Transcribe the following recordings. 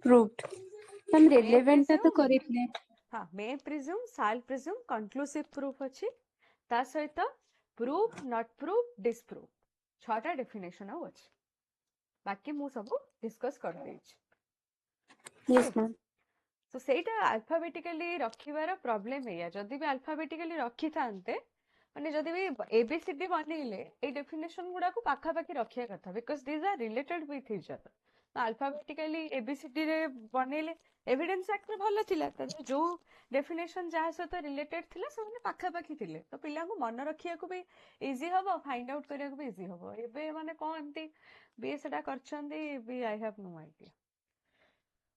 proved. हम may relevant टा तो presume करेक्टली हाँ may presume shall presume conclusive proof अछि ता सहित proof not proof disprove छटा definition ଆଉ ଅଛି बाकी ମୁଁ ସବୁ discuss କରିଦେଇଛି yes okay ma'am so ସେଇଟା alphabetically ରଖିବାର problem ଏଇଆ ଯଦି ବି alphabetically ରଖିଥାନ୍ତେ ମାନେ ଯଦି ବି ABCD ବନେଇଲେ ଏଇ definition ଗୁଡାକୁ ପାଖାପାଖି ରଖିବା କଥା because these are related with each other alphabetically ABCD ରେ ବନେଇଲେ evidence act ରେ ଭଲ ଥିଲା ଯୋଉ definition ଯାହା ସହିତ related ଥିଲା ସେମାନେ ପାଖାପାଖି ଥିଲେ ତ ପିଲାଙ୍କୁ ମନେ ରଖିବାକୁ ବି easy ହବ find out କରିବାକୁ ବି easy ହବ ଏବେ ମାନେ କଣ ଏମିତି ବି ସେଟା କରିଛନ୍ତି ବି I have no idea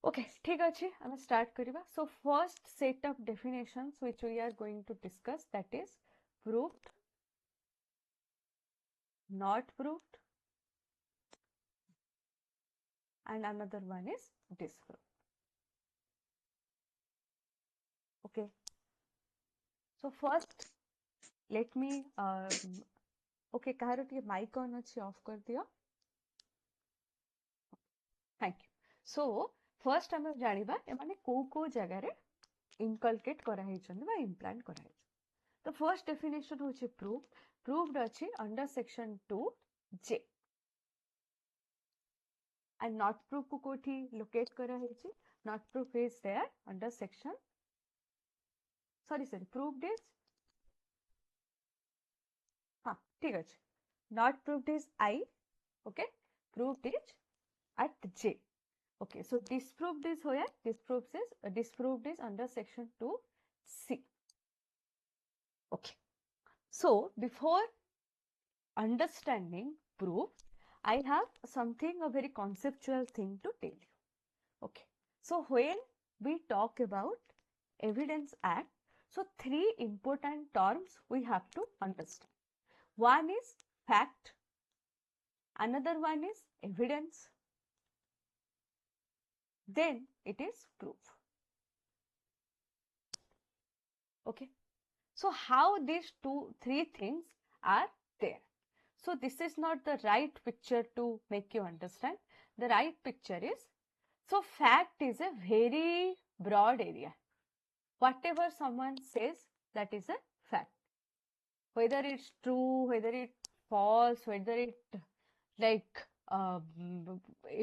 okay ଠିକ ଅଛି ଆମେ start କରିବା so first set of definitions which we are going to discuss that is proved not proved and another one is disproved okay so first let me okay kahar ଟିକେ mic on ଅଛି off कर दियो thank you so first ଆମେ ଜାଣିବା ଏମାନେ କୋଉ କୋଉ ଜାଗାରେ inculcate କରା ହେଇଛନ୍ତି ବା implant କରା ହେଇଛନ୍ତି ତ first definition ହଉଛି proved proved ଅଛି under section 2J and not proof को कोठी locate करा ହେଇଛି not proof is there under section sorry proved is हाँ ठीक ଅଛି not proved is I okay proved is at J okay so disproved is where disproved is under section 2C okay so before understanding proof I have something a very conceptual thing to tell you okay so when we talk about evidence act so three important terms we have to understand one is fact another one is evidence then it is proof okay so how these three things are there so this is not the right picture to make you understand the right picture is so fact is a very broad area whatever someone says that is a fact whether it's true whether it's false whether it like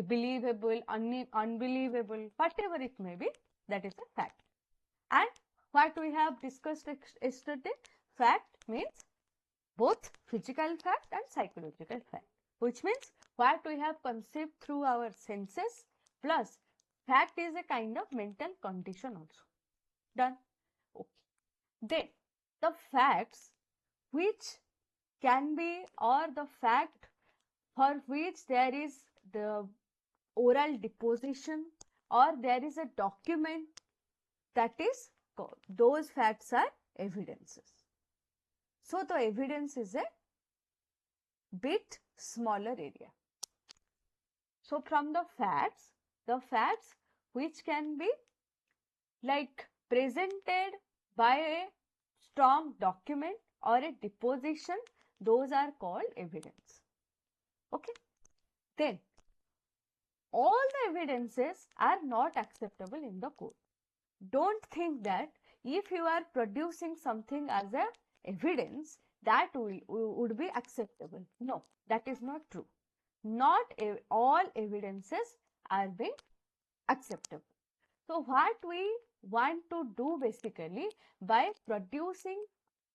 believable unbelievable whatever it may be that is a fact and what we have discussed yesterday fact means both physical fact and psychological fact which means what we have conceived through our senses plus fact is a kind of mental condition also done okay then the facts which can be or the fact for which there is the oral deposition or there is a document that is those facts are evidences so the evidence is a bit smaller area so from the facts which can be like presented by a strong document or a deposition those are called evidence okay then all the evidences are not acceptable in the court don't think that if you are producing something as a evidence that would be acceptable no that is not true not all evidences are being acceptable so what we want to do basically by producing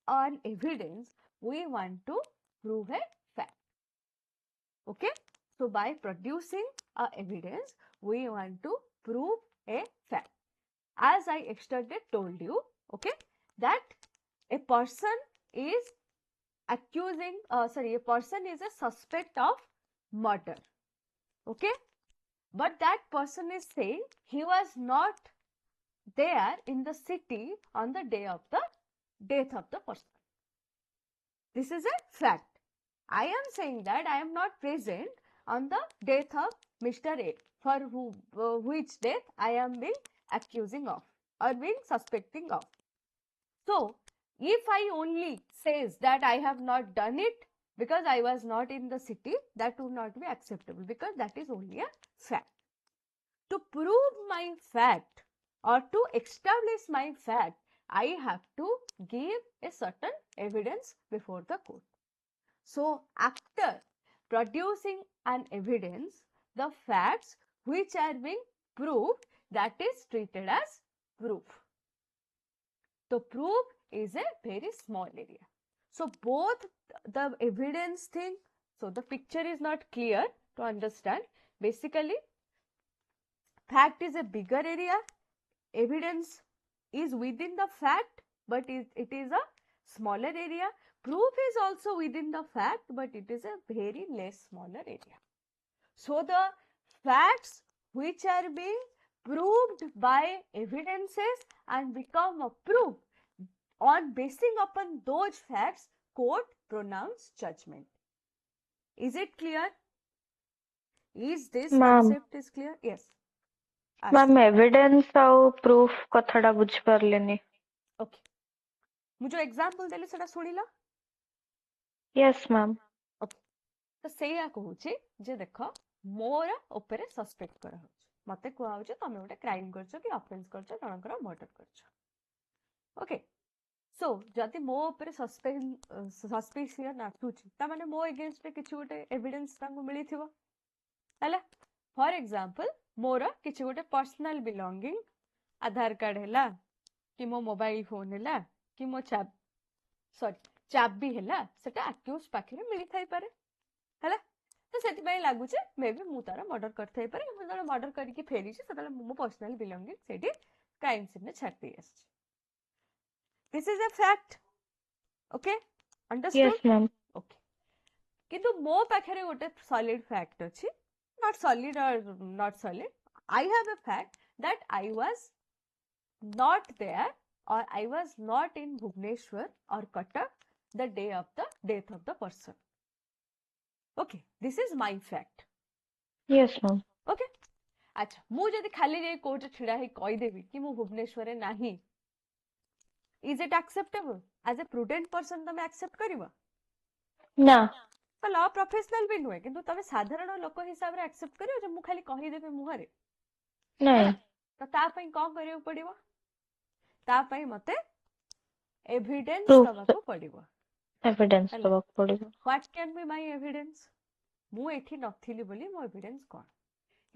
an evidence we want to prove a fact okay so by producing a evidence we want to prove a fact as I yesterday told you okay that a person is accusing a person is a suspect of murder okay but that person is saying he was not there in the city on the day of the death of the person this is a fact I am saying that I am not present on the death of Mr. A for which death I am being accusing of or being suspecting of. So, if I only says that I have not done it because I was not in the city, that would not be acceptable because that is only a fact. To prove my fact or to establish my fact, I have to give a certain evidence before the court. So, after producing an evidence, the facts which are being proved, that is treated as proof. So, proof is a very small area. So, both the evidence thing, so the picture is not clear to understand. Basically, fact is a bigger area, evidence is within the fact, but it is a smaller area. Proof is also within the fact, but it is a very less smaller area. So the facts which are being proved by evidences and become a proof, on basing upon those facts, court pronounce judgment. Is it clear? Is this concept is clear? Yes. Ma'am evidence और proof कथाटा बुझी परलेनी. Okay, मु जो example देले सेटा सुनिला. Yes ma'am. Okay, तो सेया कहूची जे देखो मोर ऊपर सस्पेक्ट करा होछ, मते कुआ होछ तमे गोटे क्राइम करछो कि ऑफेंस करछो, जनकर मर्डर करछो. ओके, सो जदि मो ऊपर सस्पिशियन आछुची ता माने मो अगेंस्ट रे किछि गोटे एविडेंस तांको मिली थिबो. हला फॉर एग्जांपल मोर किछि गोटे पर्सनल बिलोंगिंग, आधार कार्ड हैला कि मो मोबाइल फोन हैला कि मो चाबी हैला, सेटा अक्यूज पाखरे मिली थाई पारे. हैला, तो सेति पई लागु छे मे बी मु तारा मर्डर कर थाई पारे. मु तारा मर्डर करके फेरी छे, सेता मो पर्सनल बिलोंगिंग सेठी क्राइम सीन में छाड़ दे आछे. This is a fact. Okay, understood? Yes ma'am. Okay, किंतु मो पाखरे गोटे सॉलिड फैक्ट अछि, not solid or not solid. I have a fact that I was not there or I was not in Bhubaneswar or Cuttack the day of the death of the person. Okay, this is my fact. Yes ma'am. Okay, अच्छा, मु जदि खाली जाई court छिड़ा ही कहि देबी कि मु भुवनेश्वर रे नाही, is it acceptable? As a prudent person तमे accept करिवो ना. तो लॉ प्रोफेशनल भी नुहे, किंतु तमे साधारण लोक हिसाब रे एक्सेप्ट करियो जे मु खाली कहि देबे मुहरे नहीं. तो ता पई कोन करियो पड़िबो? ता पई मते एविडेंस Proof. दबाको पड़िबो. एविडेंस दबाको पड़िबो. What can be my evidence? मु एठी नथिली बोली मो एविडेंस कोन?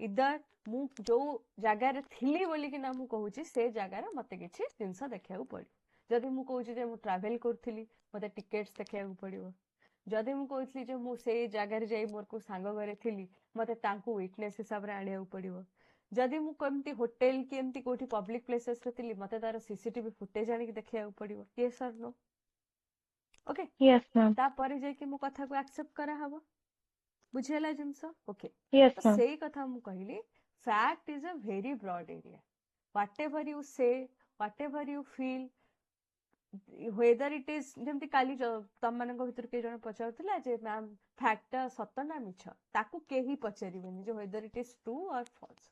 इधर मु जो जगह रे थिली बोली कि ना मु कहूची से जगह रे मते किछि जिंस देखियाउ पड़िबो. जदि मु कहूची जे मु ट्रैवल करथिली मते टिकट्स देखियाउ पड़िबो. जदि मु कहथली जे मु से जगह रे जाई मोर को सांग घरे थिली मते तांको विटनेस हिसाब रे आनियाउ पड़िबो. जदि मु केमती होटल कि एमती कोठी पब्लिक प्लेसेस रे थिली मते तार सीसीटीवी फुटेज आनि कि देखियाउ पड़िबो. यस और नो? Okay, yes ma'am. ता परे जाई कि मु कथा को एक्सेप्ट करा हबो. बुझेला जिंस? ओके, यस तो मैम. सेही कथा मु कहिली, fact is a very broad area. Whatever you say, whatever you feel, whether it is जेमती काली तम मानक भितर के जण पचाउतला जे मैम फैक्ट सत ना मिछ, ताकू केही पचारिबेनी जे whether it is true or false.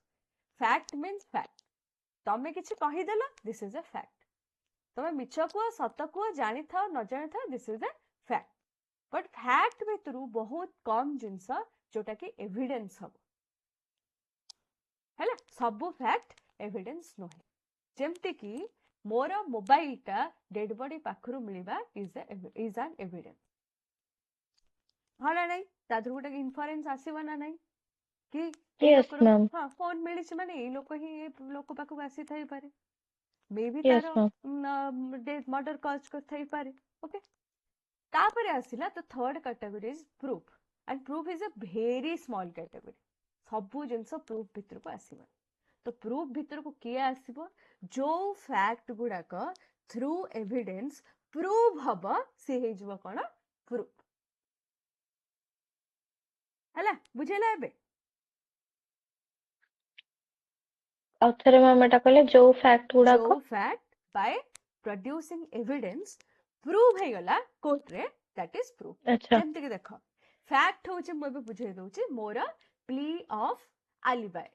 Fact means fact. तमे किछि कहि देला, दिस इज अ फैक्ट. तमे मिछ को सत को जानि था न जानि था, this is a fact. But fact भितरु बहुत कम जिंस जोटा कि एविडेंस हबो. हैला, सब फैक्ट एविडेंस नोहे. जेमती कि मोर मोबाइल टा डेड बॉडी पाखरु मिलिबा इज एन एविडेंस. हाला नहीं, तादर गोटे इन्फरेंस आसीबा ना नहीं कि ए यस लोक मैम. हां फोन मिली छ माने ए लोक ही ए लोक पाखु आसी थाई पारे, may be yes taro ma'am. Death murder cause कर थाई पारे. ओके, तापरे आसिला तो third category is proof, and proof is a very small category. सबु जिंस प्रूफ भितर को आसीबा. तो प्रूफ भितर को किए आसीबो? जो फैक्ट गुडाक थ्रू एविडेंस प्रूव हबो से हे जबो कोन प्रूफ. हला, बुझेला एबे? आउथरे मैम एटा कहले जो फैक्ट गुडा जो को fact by producing evidence prove हे गला कोर्ट रे, दैट इज प्रूफ. अच्छा. जेमते कि देखो, फैक्ट होचे मु एबे बुझे दउची मोर प्ली ऑफ आलिबाय.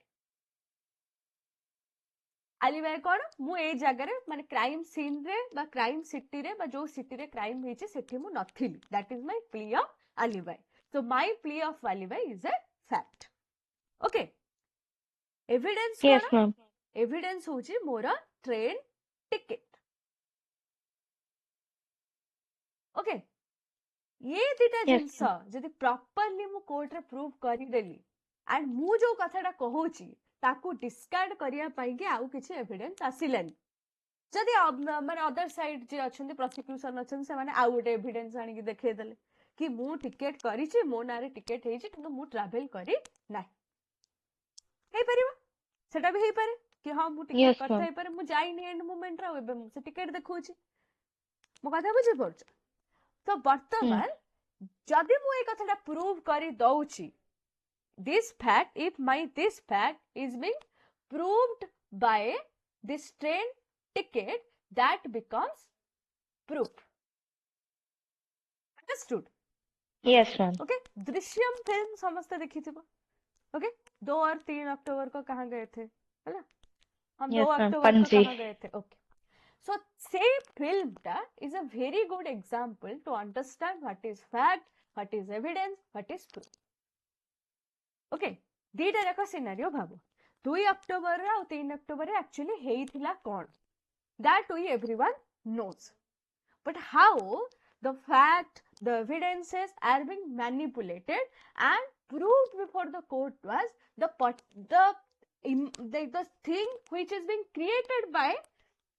आलिबाय कोन? मु ए जगह रे माने क्राइम सीन रे बा क्राइम सिटी रे बा जो सिटी रे क्राइम हेची सेठी मु नथिली. That is my plea of alibi. So my plea of alibi is a fact. Okay, evidence Yes, कौन ma'am. एविडेंस होची मोर ट्रेन टिकेट ओके ये दिटा Yes, जिनस ma'am. जदि प्रॉपर्ली मु कोर्ट रे प्रूव करि देली एंड मु जो कथाटा कहूची ताकू डिस्कार्ड करिया पई कि आउ किछि एविडेंस आसिलेन जदि माने अदर साइड जे अछंती प्रोसिक्यूशन अछन से माने आउ गोटे एविडेंस आनि कि देखै देले कि मु टिकेट करिछि मो नारे टिकेट हेछि किंतु मु ट्रैवल करि नै हे परिबो सेटा भी हे पारे कि हां मु टिकेट Yes, करथै ma'am. पारे मु जाइनि एंड मोमेंट रा एबे से टिकेट देखौछि मो कथा बुझि पड़छ तो Hmm. वर्तमान जदि मु ए कथाटा प्रूव करि दउछि this fact if this fact is being proved by this train ticket that becomes proof understood Yes, ma'am. okay Drishyam film समझते देखी थी ओके 2 और 3 अक्टूबर को कहाँ गए थे है ना हम 2 Yes, ma'am. अक्टूबर को Panji. कहाँ गए थे okay so same film ta is a very good example to understand what is fact what is evidence what is proof okay दीटा जाक सिनारियो भाबो 2 अक्टोबर और 3 अक्टोबर एक्चुअली हेइथिला कोन that we everyone knows but how the fact the evidences are being manipulated and proved before the court was the thing which is being created by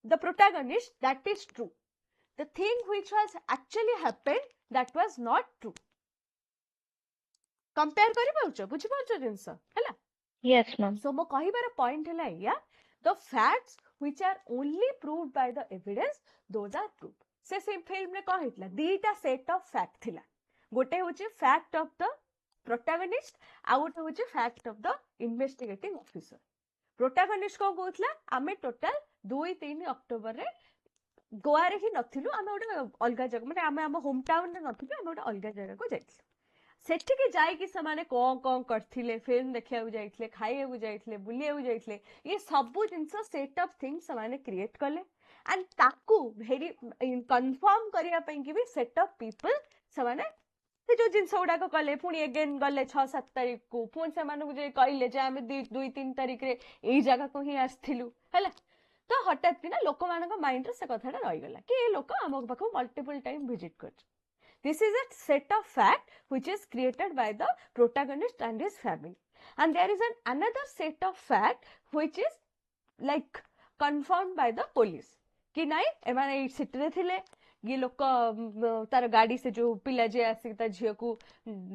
the protagonist that is true the thing which was actually happened that was not true compare करि पाउछ बुझि पाउछ जिंस हैला Yes, ma'am. सो मो कहिबार point हैला या the facts which are only proved by the evidence those are proved से same film रे कह हितला दीटा सेट ऑफ फैक्ट थिला गोटे होची फैक्ट ऑफ द प्रोटैगनिस्ट आ गोटे होची fact of the investigating officer protagonist को कहतला आमे टोटल 2-3 अक्टोबर रे गोवा रे ही नथिलु आमे गोटे अलगा जगह माने आमे हम होम टाउन रे नथिलु आमे गोटे अलगा जगह को जाइथिलु सेठिके जाइकि समाने कौन करथिले फिल्म देखिया जाइथिले खाइया जाइथिले बुलिया जाइथिले ये सब जिंस सेट ऑफ थिंग्स समाने क्रिएट करले एंड ताकू वेरी कंफर्म करिया पई कि भी सेट ऑफ पीपल समाने से जो जिंस गुडाक कले पुणी अगेन गले 6-7 तारिख को पुणी से मानू जे कहले जे आमे 2-3 तारिख रे एई जगह को ही आस्थिलु हैला तो हठात कि ना लोक मानक माइंड रे से कथाटा रहि गला कि ए लोक हम पाखो मल्टीपल टाइम विजिट करछ This is a set of fact which is created by the protagonist and his family. And there is another set of fact which is like confirmed by the police. कि नाई एमाने city रे थिले ये लोक तार गाड़ी से जो पिला जे आसी ता झियो को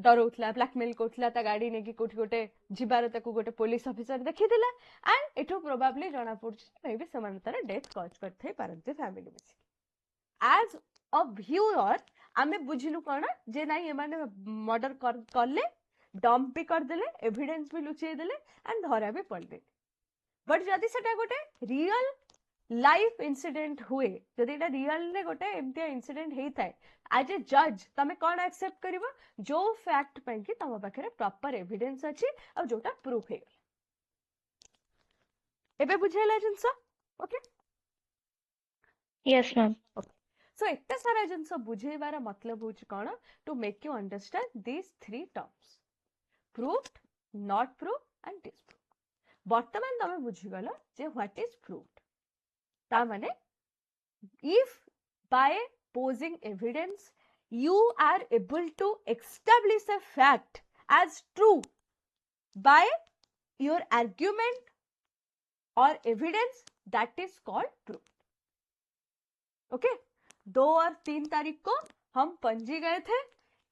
डरौथला ब्लैकमेल करथला ता गाड़ी ने कि कोठी गोटे जिबार ताकू गोटे पुलिस ऑफिसर देखि दिला एंड इटो प्रोबेबली जाना पड़छ मे बी समान तार डेथ कॉज करथे पारंते फैमिली में एज अ व्यूअर आमे बुझिलु कोन जे नाही एमाने मर्डर करले डंप भी कर देले एविडेंस भी लुचेई देले एंड धरा भी पड़ले बट जदि सेटा गोटे रियल लाइफ इंसिडेंट हुए जदि एटा रियल रे गोटे एमतिया इंसिडेंट हेई थाए एज ए जज तमे कोन एक्सेप्ट करिवो जो फैक्ट पई कि तम पाखरे प्रॉपर एविडेंस अछि और जोटा प्रूफ हे एबे बुझेला जिंस ओके Yes, ma'am. सो एते सारा जिनस बुझेबार मतलब होची कोन to make you understand these 3 terms proved not proved and disproved वर्तमान तमे बुझी गलो जे व्हाट इज प्रूव्ड ता माने if bye posing evidence you are able to establish a fact as true by your argument or evidence that is called proof okay 2 और 3 तारीख को हम पणजी गए थे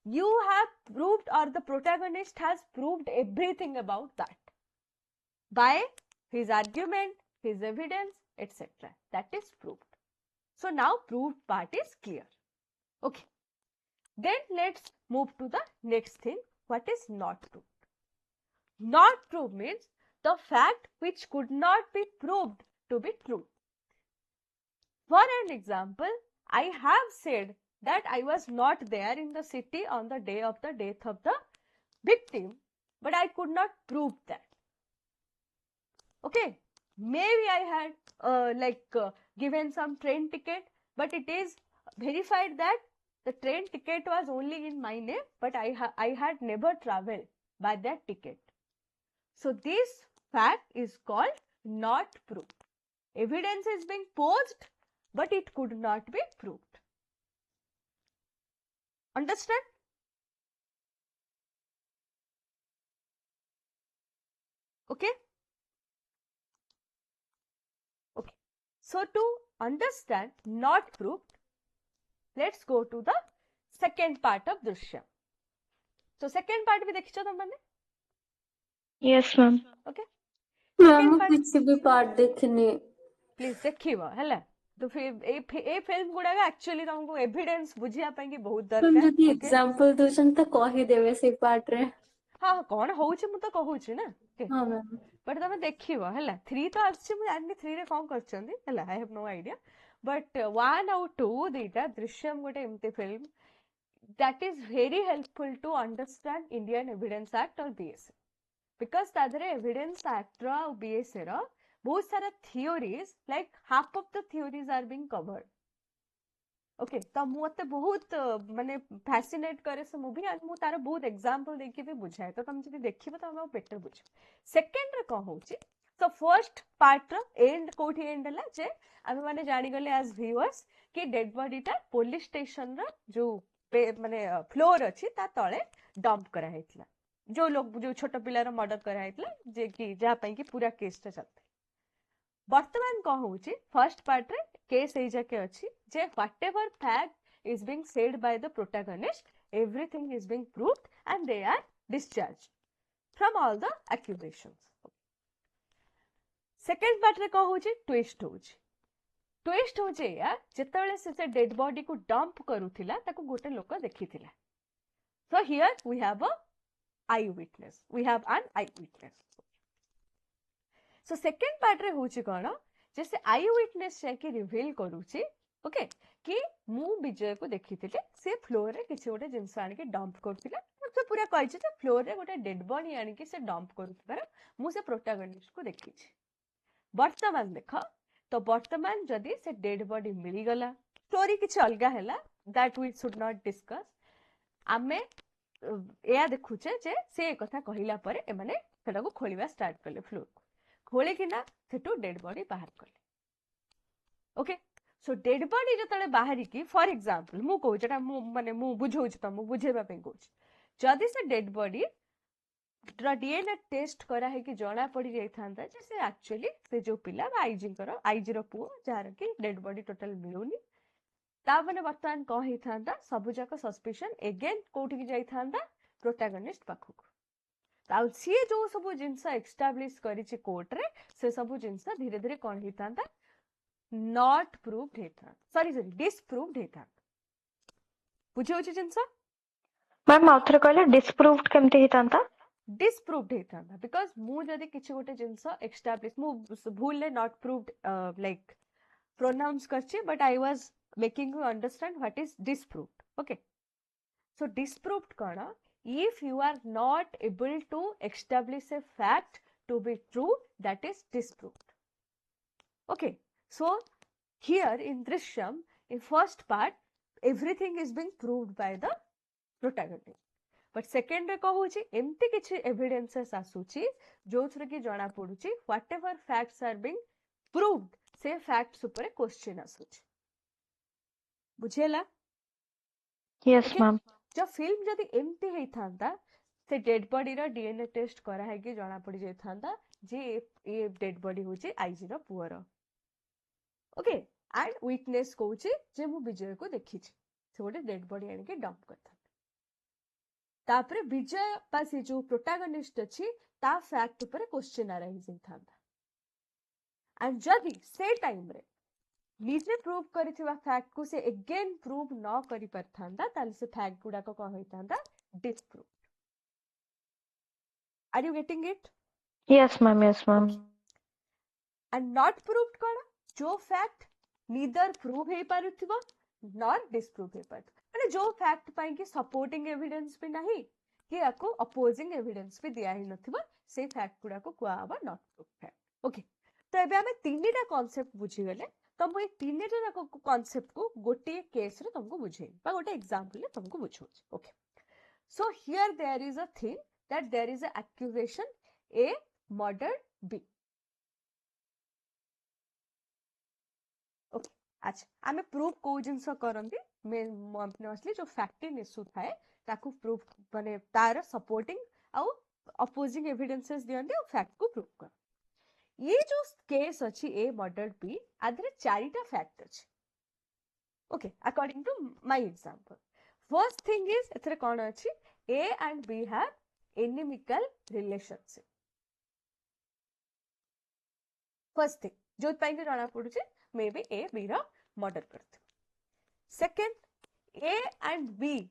you have proved or the protagonist has proved everything about that by his argument his evidence etc that is proved so now proved part is clear okay then let's move to the next thing what is not proved not proved means the fact which could not be proved to be true for an example I have said that I was not there in the city on the day of the death of the victim, but I could not prove that. Okay, maybe I had given some train ticket, but it is verified that the train ticket was only in my name, but I had never traveled by that ticket. So this fact is called not proved. Evidence is being posed, but it could not be proved. Understand? Okay? Okay. So to understand not proved, let's go to the second part of Drishyam. So second part भी देखिଛ तुम माने? Yes, ma'am. Okay. Ma'am Second part किसी भी part देखने please देखिबो हला तो फिर ए film गुडा actually तुमको एविडेंस बुझिया ପାଇଁ कि बहुत मैम दरकार जदि ओके एग्जांपल दोछन त कहि देबे से पार्ट रे हां कोन होउछ मु तो कहूछ ना ओके हां मैम बट तमे देखिबो हला 3 तो आछि मु जानि 3 रे कोन करछंदी हला I have no idea but 1 or 2 दीटा दृश्यम गोटे एमते film that is very helpful to understand Indian evidence act or BSA because तादरे एविडेंस एक्ट रो बीएसए रो बहुत सारा theories like half of the theories are being covered okay तो मते बहुत माने फैसिनेट करे से मूवी एंड मु तार बहुत एग्जांपल देके भी बुझाए तो तुम जदी देखिबो तो हम बेटर बुझ सेकंड रे को होची तो फर्स्ट पार्ट रो एंड कोठी एंड हला जे हम माने जानि गले एज व्यूअर्स कि डेड बॉडी ता पुलिस स्टेशन रो जो माने फ्लोर अछि ता तळे डंप करा हेतला जो लोग जो छोट पिलार मर्डर करा हेतला जे कि जा पई कि पूरा केस ता चलते वर्तमान कौन होची फर्स्ट पार्ट रे केस एई जाके अछि जे whatever fact is being said by the protagonist everything is being proved and they are discharge from all the accusations second part रे कौन होची ट्विस्ट होची या जेतेबेले से डेड बॉडी को डंप करूथिला ताको गोटे लोक देखिथिला so here we have a eye witness we have an eye witness so second part रे होची कोन जैसे आई विटनेस जाके रिवील करूची ओके कि मु विजय को देखिथिले से फ्लोर रे किछि गोटे जिंस आनि के डंप करथिला से पूरा कहछि जे फ्लोर रे गोटे डेड बॉडी आनि के से डंप करूथबार मु से प्रोटैगनिस्ट को देखिछि वर्तमान देख तो वर्तमान जदी से डेड बॉडी मिली गला स्टोरी किछि अलगा हैला that we should not discuss आमे या देखुचे जे से कथा कहिला परे ए माने सेटा को खोलिबा स्टार्ट करले फ्लोर को खोले कि ना सेटू डेड बॉडी बाहर कले ओके सो डेड बॉडी जतले बाहरी की फॉर एग्जांपल मु कहू जेटा मु माने मु बुझौछ त मु बुझेबा पे कहू जदी से डेड बॉडी डीएनए टेस्ट करा है कि जणा पड़ी जाई थांदा जे से एक्चुअली से जो पिला आईजी रो पुओ जार की डेड बॉडी टोटल मिलुनी ता माने वर्तमान को ही थांदा सब जाक सस्पिशन अगेन कोठी की जाई थांदा प्रोटैगनिस्ट पाखु ताउ सी जो सब जिंस एस्टैब्लिश करिछि कोर्ट रे से सब जिंस धीरे धीरे कोन ही थांदा नॉट प्रूव्ड हेता सॉरी डिसप्रूव्ड हेता बुझियो छि जिंस मैम आउथरे कहले डिसप्रूव्ड केमते हितांता डिसप्रूव्ड हेता बिकॉज़ मु जदी किछि गोटे जिंस एस्टैब्लिश मु भूल ले नॉट प्रूव्ड लाइक प्रोनाउंस करछि but I was making you understand what is disproved okay so disproved cone if you are not able to establish a fact to be true that is disproved okay so here in Drishyam in first part everything is being proved by the protagonist but second रे कहूची एमती किछि evidences आसुची जो थरे कि जणा पडुची whatever facts are being proved से facts ऊपर क्वेश्चन आसुची बुझेला यस मैम जो फिल्म जदी एमती हेई थांदा से डेड बॉडी रो डीएनए टेस्ट करा है कि जणा पड़ी जाय थांदा जे ए डेड बॉडी होची आईजी रो पुअर ओके एंड विटनेस कहूची जे मु विजय को देखिछि से गोटे डेड बॉडी आनि के डंप करथा तापरे विजय पास जो प्रोटैगनिस्ट अछि ता फैक्ट ऊपर क्वेश्चन अराइज हेई थांदा एंड जदी से टाइम रे निजे प्रूव करिथिबा फैक्ट को से अगेन प्रूव न करि परथांदा ताले से फैक्ट गुडा को कह होइतांदा disprove are you getting it yes ma'am and not proved कोन जो फैक्ट नीदर प्रूव हे पारुथिबो नॉर डिसप्रूव हे पार माने जो फैक्ट पई कि सपोर्टिंग एविडेंस भी नहीं कि याको अपोजिंग एविडेंस भी दिया ही नथिबो से फैक्ट गुडा को कुआ हबा नॉट प्रूव फैक्ट ओके तो एबे हमें तीनटा कांसेप्ट बुझी गले तो मु तीनटा कांसेप्ट को गोटे केस रे तुमको बुझे बा गोटे एग्जांपल रे तुमको बुझो okay so here there is a thing that there is a accusation a murder B. Okay अच्छा आमे प्रूफ को जिंस करंती मोस्टली जो फैक्टिंग इश्यू थाए ताकू प्रूफ माने तार सपोर्टिंग आउ अपोजिंग एविडेंसेस दियंती और फैक्ट को प्रूफ कर ये जो केस अछि ए मर्डर बी आधरे चारिटा फैक्ट अछि okay according to my example first thing is एथरे कोन अछि A and B have inimical relationship first thing जो पाई के जाना पड़ुछि मे बी ए बी रो मर्डर करथ second A and B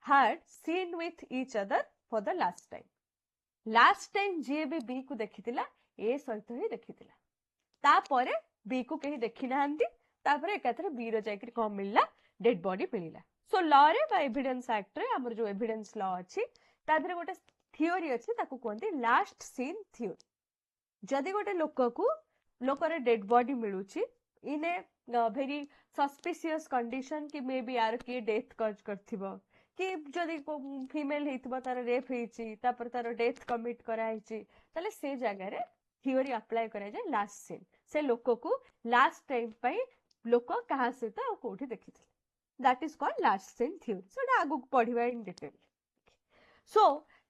had seen with each other for the last time जे भी बी को देखितिला ए सहित ही देखितिला तापरे बी को कहीं देखि नाहंती तापरे एकाथरे बी रो जायकरी कोन मिलला डेड बॉडी मिलला सो लॉ रे बा एविडेंस एक्ट रे हमर जो एविडेंस लॉ अछि तादरे गोटे थियोरी अछि ताकू कोनती लास्ट सीन थियोरी जदी गोटे लोकर डेड बॉडी मिलुची in a very suspicious condition कि मे बी यार की डेथ कज करथिबो कि जदी फीमेल हेतिबो तार रेप हेची तापर तार डेथ कमिट करा हेची ताले से जगह रे थियोरी अप्लाई करा जाय लास्ट सीन से लोक को लास्ट टाइम पई लोक कहा सहित आ कोठी देखिथिले that is called last seen theory सोडा आगु पढिबा इन डिटेल सो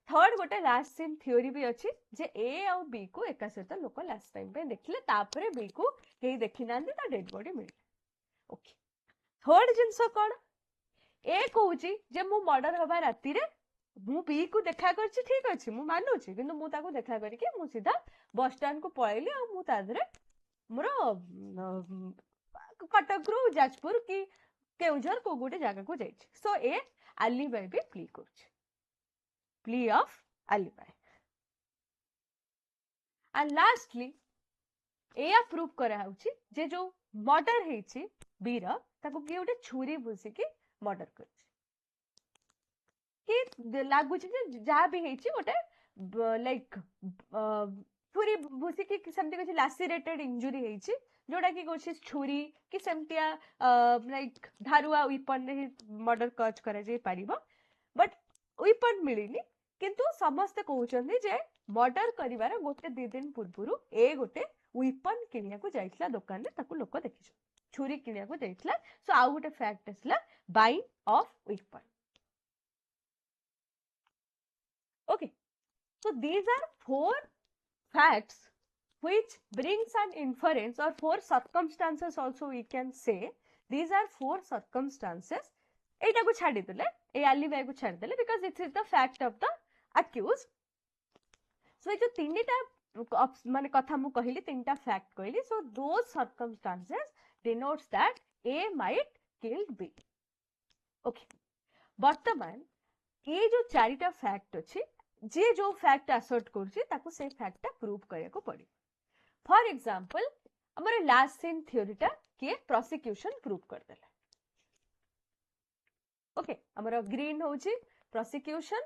थर्ड गोटे लास्ट सीन थियोरी भी अछि जे ए और बी को एका सहित लोक लास्ट टाइम पे देखिले तापरे बी को केही देखि नांदी ता डेड बॉडी मिलला ओके थर्ड जिंस कोन ए कहूची जे मु मर्डर हबा राती रे मु बी को देखा करछि ठीक अछि मु मानुछि किंतु मु ताको देखा करी के मु सीधा बस स्टैंड को पळैली आ मु तादरे मोर कटक रो जाजपुर की केउझर को गोटे जगह को जाइछि सो ए आलिबाई भी प्ली करछि plea of alibi and lastly एया प्रूव करा होछि जे जो मर्डर हेछि बी रो ताको कि गोटे छुरी भुसी के मर्डर करछि कि लागुछि जे जा भी हेछि गोटे लाइक छुरी भुसी कि सेमति कुछ लैसिरेटेड इंजुरी हेछि जोडा कि कुछ छुरी कि सेमतिया लाइक धारुआ वेपन रे मर्डर कज करा जाय परिबो बट वेपन मिलिनी किंतु समस्त कहउछन्ती जे मर्डर करिवार गोटे 2 दिन पूर्वरु ए गोटे वेपन किनिया को जाइतला दुकान रे ताको लोक देखिछ छुरी किनिया को जाइतला सो आउ गोटे फैक्ट असला buying of weapon okay so these are 4 facts which brings an inference or 4 circumstances also we can say these are 4 circumstances एटा को छाडी देले ए आलिबाई को छाडी देले because it is the fact of the accused so जो तीनटा माने कथा मु कहिली तीनटा fact कहिली so those circumstances denotes that A might killed B okay वर्तमान ये जो चारिटा फैक्ट अछि जे जो फैक्ट असर्ट करछि ताको से फैक्ट प्रूव करया को पड़ी फॉर एग्जांपल हमर लास्ट सीन थ्योरीटा के प्रोसिक्यूशन प्रूव कर देला ओके हमर ग्रीन होछि प्रोसिक्यूशन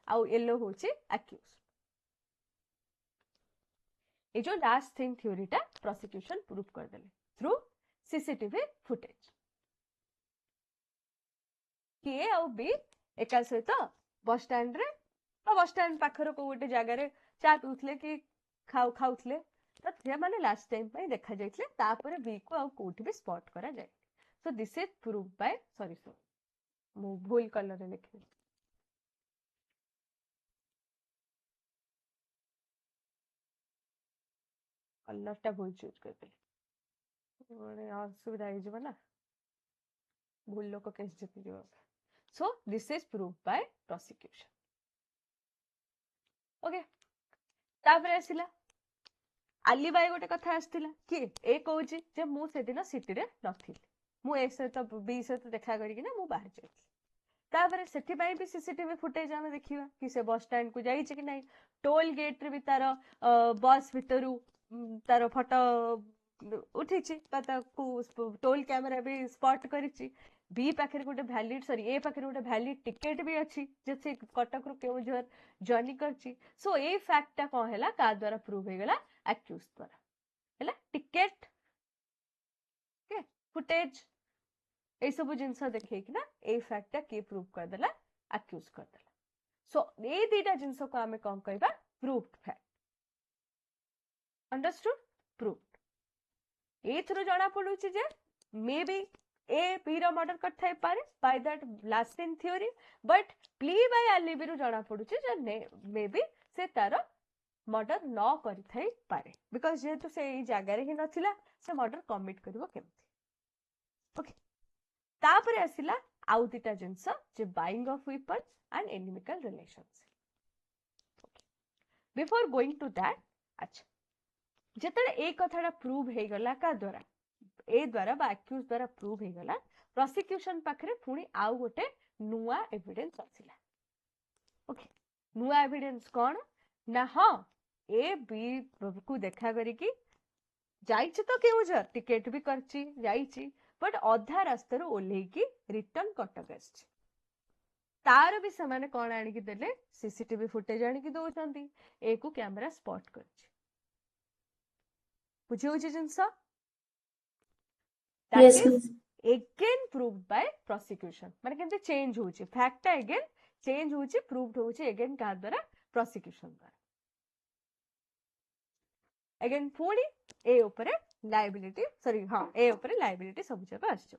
आ येलो होछि अक्यूज ए जो लास्ट सीन थ्योरीटा प्रोसिक्यूशन प्रूव कर देले थ्रू सीसीटीवी फुटेज के आ बी एका सहित बस स्टैंड रे बस स्टैंड पाखर को गोटे जगह रे चा पिउथले कि खाउथले तो से माने लास्ट टाइम पे देखा जाइतले तापर बी को आ कोठी भी स्पॉट करा जाय so this is prove by sorry मु भूल कलर रे लिखि कलरटा भूल चूज कर देले असुविधा हो जब ना भूल लोक केस जीति जीव so this is proved by prosecution okay तापर आसिला आलिबाई गोटे कथा आस्तिला कि ए कहूची जे मु से दिन सिटी रे नथिली मु ए से तो बी से तो देखा करी कि ना मु बाहर जाई तापर सेठी पई भी सीसीटीवी फुटेज हम देखिबा कि से बस स्टैंड को जाई छि कि नहीं टोल गेट रे भी तार बस भितरु तार फोटो उठी छि पता को टोल कैमरा भी स्पॉट करी छि बी पाखे गोटे वैलिड सॉरी ए पाखे गोटे वैलिड टिकेट भी अच्छी जे से कटक रु केउझर जर्नी करची सो ए फैक्टटा कोन हैला का द्वारा प्रूव हे गेला अक्यूज द्वारा हैला टिकेट के फुटेज ए सब जिंस देखे कि ना ए फैक्टटा के प्रूव कर देला अक्यूज कर देला सो ए दीटा जिंस को हमें कोन कहबा प्रूव्ड फैक्ट अंडरस्टूड प्रूव्ड एथरो जाना पड़ुची जे मे बी ए बी रो मर्डर करथाई पारे by that last seen theory but plea by alibi रो जाना पड़ुची जे मे बी से तार मर्डर न करिथाई पारे बिकॉज जेहेतु से एई जागारे ही नथिला से मर्डर कमिट करिवो केमती ओके तापरे आसिला आउ दिटा जिंस जे buying of weapon and inimical relations before going to that अच्छा जेतले ए कथाटा प्रूव हे गला का द्वारा ए द्वारा बा एक्यूज द्वारा प्रूव हे गला प्रोसिक्यूशन पाखरे पुणी आउ गोटे नुआ एविडेंस आसिला ओके नुआ एविडेंस कोन ना हां ए बी को देखा करी कि जाइछि तो केउझर टिकेट भी करछि जाइछि बट अधा रास्ता रो ओल्हे की रिटर्न कटक आछि तार भी समान कोन आनी कि देले सीसीटीवी फुटेज आनी कि दोचंती ए को कैमरा स्पॉट करछि बुझी होछि जिंस that Yes, is ma'am. Again proved by prosecution माने केमते चेंज होछि फैक्ट अगेन चेंज होछि प्रूव्ड होछि अगेन का द्वारा प्रोसिक्यूशन द्वारा अगेन पुणी ए ऊपर लायबिलिटी सॉरी हाँ ए ऊपर लायबिलिटी सब जगह आछि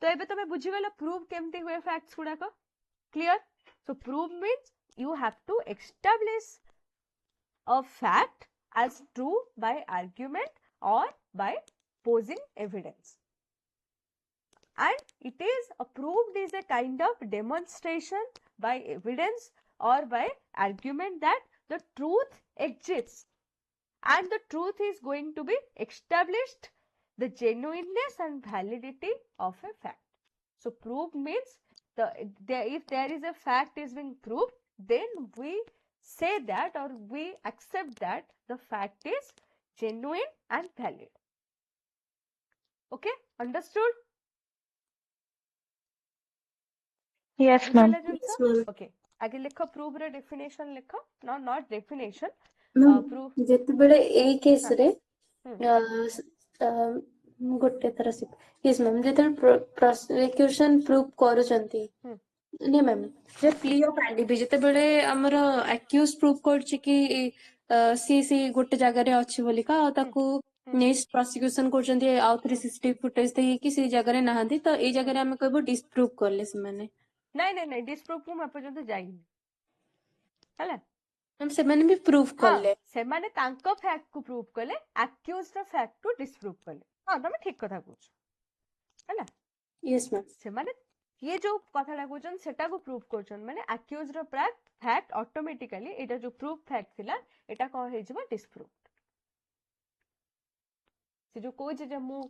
तो एबे तमे बुझी गेलो प्रूव केमते हुए फैक्ट्स गुडा को clear so prove means you have to establish a fact as true by argument or by posing evidence and it is proved is a kind of demonstration by evidence or by argument that the truth exists and the truth is going to be established the genuineness and validity of a fact so proof means if there is a fact is being proved then we say that or we accept that the fact is genuine and valid. Okay, understood? Yes, ma'am. Yes, ma'am. Okay. आगे लिखो proof रे definition लिखो no not definition Ma'am, proof ଯେତେବେଳେ ଏଇ case हाँ ରେ हम्म ଗୋଟେ ଥର yes ma'am ଯେତେବେଳେ prosecution proof କରୁଛନ୍ତି हम्म ନାଇଁ ମ୍ୟାମ୍ ଯେ ପ୍ଲି ଅଫ୍ ଆଲିବି ଯେତେବେଳେ ଆମର ଆକ୍ୟୁଜ ପ୍ରୁଭ୍ କରୁଛି କି ସିଏ ଗୋଟେ ଜାଗାରେ ଅଛି ବୋଲିକା ଆଉ हम्म ତାକୁ हम्म ନେକ୍ସଟ ପ୍ରସିକ୍ୟୁସନ କରୁଛନ୍ତି ଆଉ ଥରେ हम्म ସିସିଟିଭି ଫୁଟେଜ ଦେଇକି ସେଇ ଜାଗାରେ ନାହାନ୍ତି ତ ଏଇ हम्म ଜାଗାରେ ଆମେ କହିବୁ ଡିସପ୍ରୁଭ୍ କଲେ ସେମାନେ नहीं disprove को मैं पर्यंत जाइनी ହେଲା ମ୍ୟାମ୍ ସେମାନେ ବି ପ୍ରୁଭ୍ हाँ କଲେ ସେମାନେ ତାଙ୍କ ଫ୍ୟାକ୍ଟ କୁ ପ୍ରୁଭ୍ କଲେ ଆକ୍ୟୁଜ ର ଫ୍ୟାକ୍ଟ କୁ ଡିସପ୍ରୁଭ୍ କଲେ ହଁ ତମେ ଠିକ କଥା କହୁଛ ହେଲା ୟେସ୍ ମ୍ୟାମ୍ ସେମାନେ ये जो कथाटा कहउछन सेटा को प्रूव करछन माने अक्यूज रो फैक्ट ऑटोमेटिकली एटा जो प्रूफ फैक्ट थिला एटा को हे जबो डिसप्रूव से जो कोइ जे मु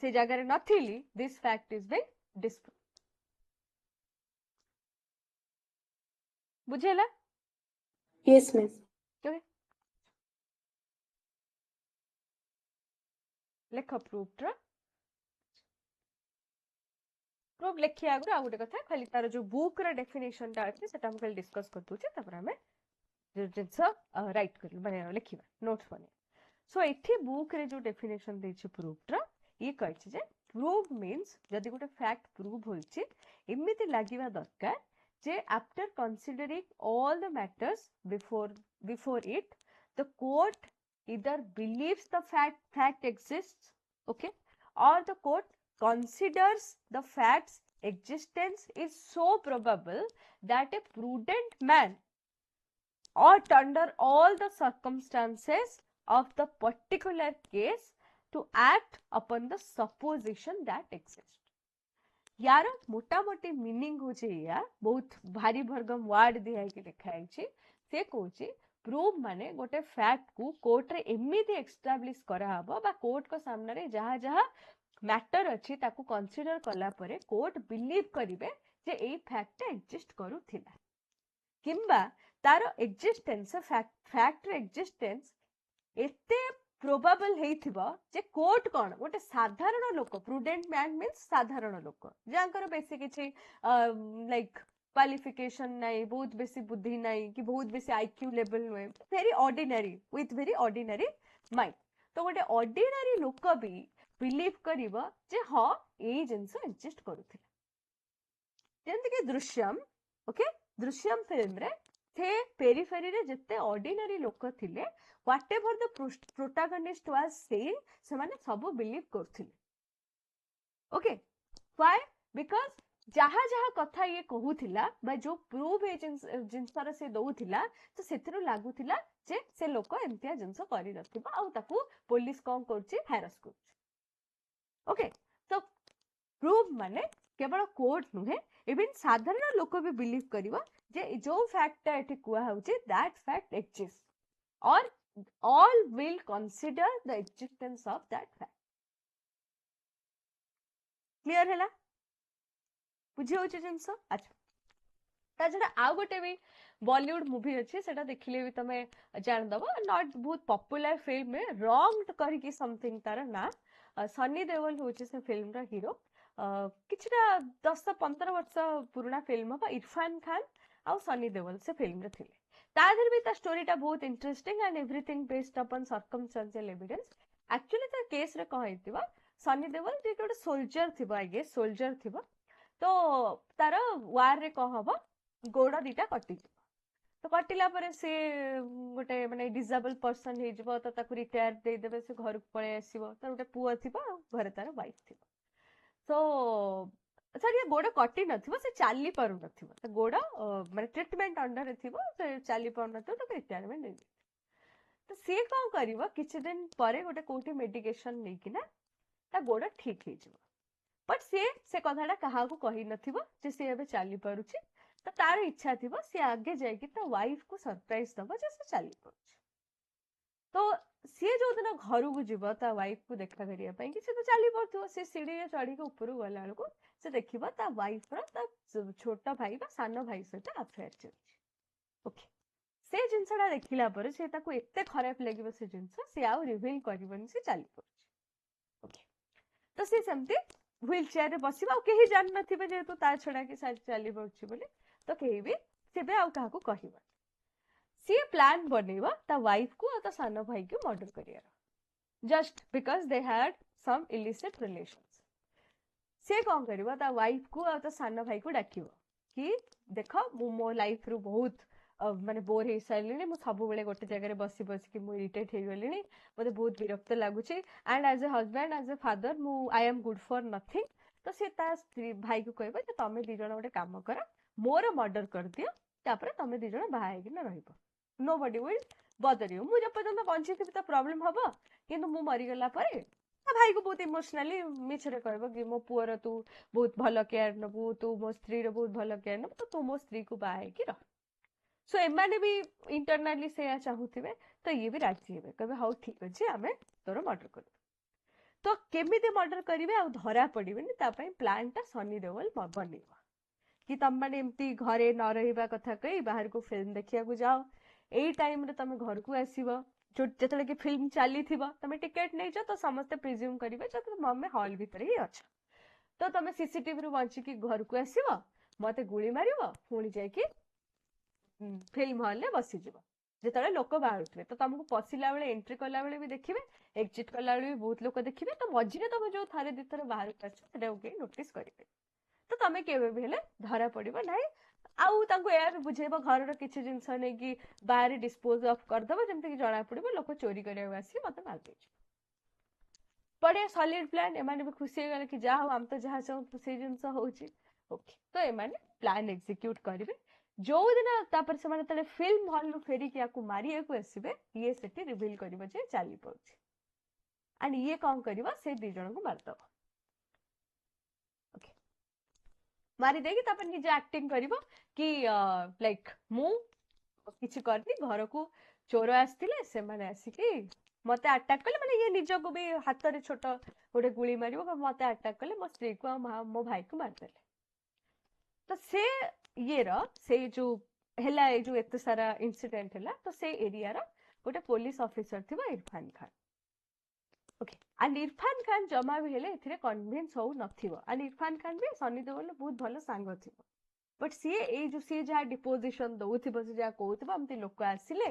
से जगह रे नथिली this fact is being disprove बुझेला ୟେସ୍ ମ୍ୟାମ୍ ओके लेख प्रूफ रो प्रूफ लेखिया आगु आ गोटे कथा खाली तार जो बुक रा डेफिनेशन टा अछि सेटा हम खाली डिस्कस कर दोचे तापर हमें जो जिंस राइट कर माने लिखिबा नोट्स बने सो एठी बुक रे जो डेफिनेशन देछि प्रूफ रा ये कहछि जे प्रूफ मींस जदि गोटे फैक्ट प्रूव होइछि एमिति लागिबा दरकार जे after considering all the matters before it the court either believes the fact exists okay or the court considers the fact's existence is so probable that a prudent man ought under all the circumstances of the particular case to act upon the supposition that exists यार मोटा मोटी meaning हो या बहुत भारी भरगम word दिया है कि लिखा है से कहूँ प्रूफ माने गोटे फैक्ट को कोर्ट रे एमिति एस्टाब्लिश करा हबो बा कोर्ट को सामने रे जहा जहा मैटर अछि ताकू कंसीडर कला परे कोर्ट बिलीव करिवे जे एई फैक्ट एग्जिस्ट करूथिला किंबा तार एग्जिस्टेंस फैक्ट रे एग्जिस्टेंस एते प्रोबेबल हेइथिबो जे कोर्ट कोन गोटे साधारण लोक प्रूडेंट मैन मींस साधारण लोक जानकर बेसी किछि लाइक क्वालिफिकेशन नहीं बहुत बेसी बुद्धि नहीं कि बहुत बेसी आईक्यू लेवल नुए very ordinary with very ordinary mind तो गोटे ऑर्डिनरी लोक भी बिलीव करिवो जे हां एई जिंस एग्जिस्ट करूथिला जेंति कि दृश्यम ओके दृश्यम फिल्म रे से पेरिफेरी रे जिते ऑर्डिनरी लोक थिले what ever the protagonist was saying से माने सब बिलीव करथिले ओके व्हाई बिकॉज जहा जहा कथा ये कहूथिला बा जो प्रूफ ए जिनसर से दउथिला तो सेथिरो लागुथिला जे से लोक एमतिया जिनस करि नथिबा आ ताकू पुलिस कोन करछि हैरस करछि ओके तो प्रूफ माने केवल कोर्ट नुहे इवन साधारण लोक भी बिलीव करिवो जे जो फैक्ट एठी कुआ होछि दैट फैक्ट एक्जिस्ट और all will consider the existence of that fact clear हैला बुझी होछि जिंस अच्छा ता जडा आ गोटे भी बॉलीवुड मूवी अछि सेटा देखिले भी तमे जान दबो नॉट बहुत पॉपुलर फिल्म में रॉन्ग करिकी समथिंग तार ना सनी देओल होछि से फिल्म रा हीरो किछटा 10-15 वर्ष पुराना फिल्म बा इरफान खान आ सनी देओल से फिल्म रे थिले तादर भी ता स्टोरीटा बहुत interesting and everything based upon circumstantial evidence actually ता केस रे कह हेतिबा सनी देओल जे गोटे सोल्जर थिबा आई गेस सोल्जर थिबा तो तार वार रे कहबो गोड़ दीटा कटि तो कटिला परे से गोटे माने डिसेबल पर्सन हे जबो तो ताकू रिटायर दे देबे से घर पळे आसीबो तार गोटे पुआ थिबा घरे तार वाइफ थिबा तो सर ये गोड़ कटि नथिबो से चाली पारु नथिबो तो गोड़ माने ट्रीटमेंट अंडर थिबो से चाली पारु नथिबो तो रिटायरमेंट दे तो से कोन करिवो किछि दिन परे गोटे कोठी मेडिकेशन नै कि ना ता गोड़ ठीक हे जबो बट से कथाटा काहाकू कहि नथिबो जे से एबे चाली पारुछि तो तार इच्छा थिबो से आगे जाय कि ता वाइफ को सरप्राइज दबो जे से चाली पारुछि तो सी जो दिन घर को जीव ता वाइफ को देखा करिया पई कि से तो चाली पड़थो से सीढ़ी रे चढ़ी के ऊपर गला को से देखिबा ता वाइफ रा ता छोटा भाई बा सानो भाई सहित अफेयर चलछि ओके से जिंसडा देखिला पर से ताको एते खराब लागिबो से जिंस से आ रिवील करबन से चाली पड़छि ओके तो से समते व्हील चेयर रे बसिबा ओ केही जान नथिबे जे तो ता छडा के चाली पड़छि बोले तो केही भी सेबे आ काहाको कहिबा सी प्लान बनेवा ता वाइफ को और ता सानो भाई को मर्डर करियार just because they had some illicit relations से कौन करिवा ता वाइफ को और ता सानो भाई को डाकिबो कि देखो मो लाइफ रु बहुत माने बोर हे साइलिनी मो सब बेले गोटे जगह रे बसी बसी कि मो इरिटेट हे गलिनी मते बहुत विरक्त लागुची and as a husband as a father मो I am good for nothing तो से ता स्त्री भाई को कहबो जे तमे दी जण गोटे काम कर मोर मर्डर कर दियो तापर तमे दी जण बाहा कि ना रहिबो nobody will bother you मु जब पर्यंत बंची थी तो प्रॉब्लम हबो किंतु मु मरि गला परे भाई को बहुत इमोशनली मिछरे कहबो कि मो पुअर तू बहुत भलो केयर नबु तू मो स्त्री रे बहुत भलो केयर नबु तो तू मो स्त्री को बाहे कि रह सो एमाने भी इंटरनली से चाहूथिबे तो ये भी राजी हेबे कहबे हाउ ठीक अछि हमें तोर मर्डर कर तो केमिति मर्डर करिवे आ धरा पड़िबेनी ता पई प्लान ता सनी देओल बनेबो कि तम माने एम्ति घरे न रहिबा कथा कहि बाहर को फिल्म देखिया को जाओ एई टाइम रे तमे घर को आसीबो जो जतले कि फिल्म चाली थिबो तमे टिकट नै छ तो समस्त प्रिज्यूम करिवे जे तुम मम्मे हॉल भीतर ही अछ तो तमे सीसीटीवी रु बंची कि घर को आसीबो मते गुली मारिबो पुणी जाय कि फिल्म हॉल ले बसी जिवो जतले लोक बाहरुथबे तो तुमको पसिला बेले एंट्री कला बेले भी देखिबे एग्जिट कला बेले भी बहुत लोक देखिबे तो मझिरे तमे जो थारे दिथर बाहर आछ सेटा ओके नोटिस करिवे तो तमे केबे भी हेले धरा पड़िबो नाही आउ तांको एयर बुझेबो घर रो किछि जिंस नै कि बाहर डिस्पोज ऑफ कर दबो जेमते कि जणा पड़िबो लोक चोरी करिया आसी मते मार देछ बड़े सॉलिड प्लान एमाने भी खुशी गले कि जा हो हम तो जहा चाहू तो से जिंस होउची ओके तो एमाने प्लान एग्जीक्यूट करिवे जो दिन तापर से माने तले फिल्म हॉल नु फेरी कि आकु मारिया को आसीबे ये सेठी रिवील करिवो जे चाली पड़छ एंड ये कोन करिवो से दी जण को मार दबो ओके मारी देगी तापर निजे एक्टिंग करिवो कि लाइक मु किछि करनी घर को चोर आस्तिले से माने आसी कि मते अटैक कले माने ये निज को भी हाथ रे छोट गोटे गुली मारिवो मते अटैक कले मो स्त्री को मो भाई को मार देले तो से ये रो से जो हेला ए जो एते सारा इंसिडेंट हेला तो से एरिया रो गोटे पुलिस ऑफिसर थिबा इरफान खान ओके एंड इरफान खान जमा भी हेले एथिरे कन्विंस हो नथिबो एंड इरफान खान भी सनी देओल बहुत भलो सांग थिबो बट सी ए जो सी जहा डिपोजिशन दउथिबो से जहा कहउथिबो हमते लोक आसिले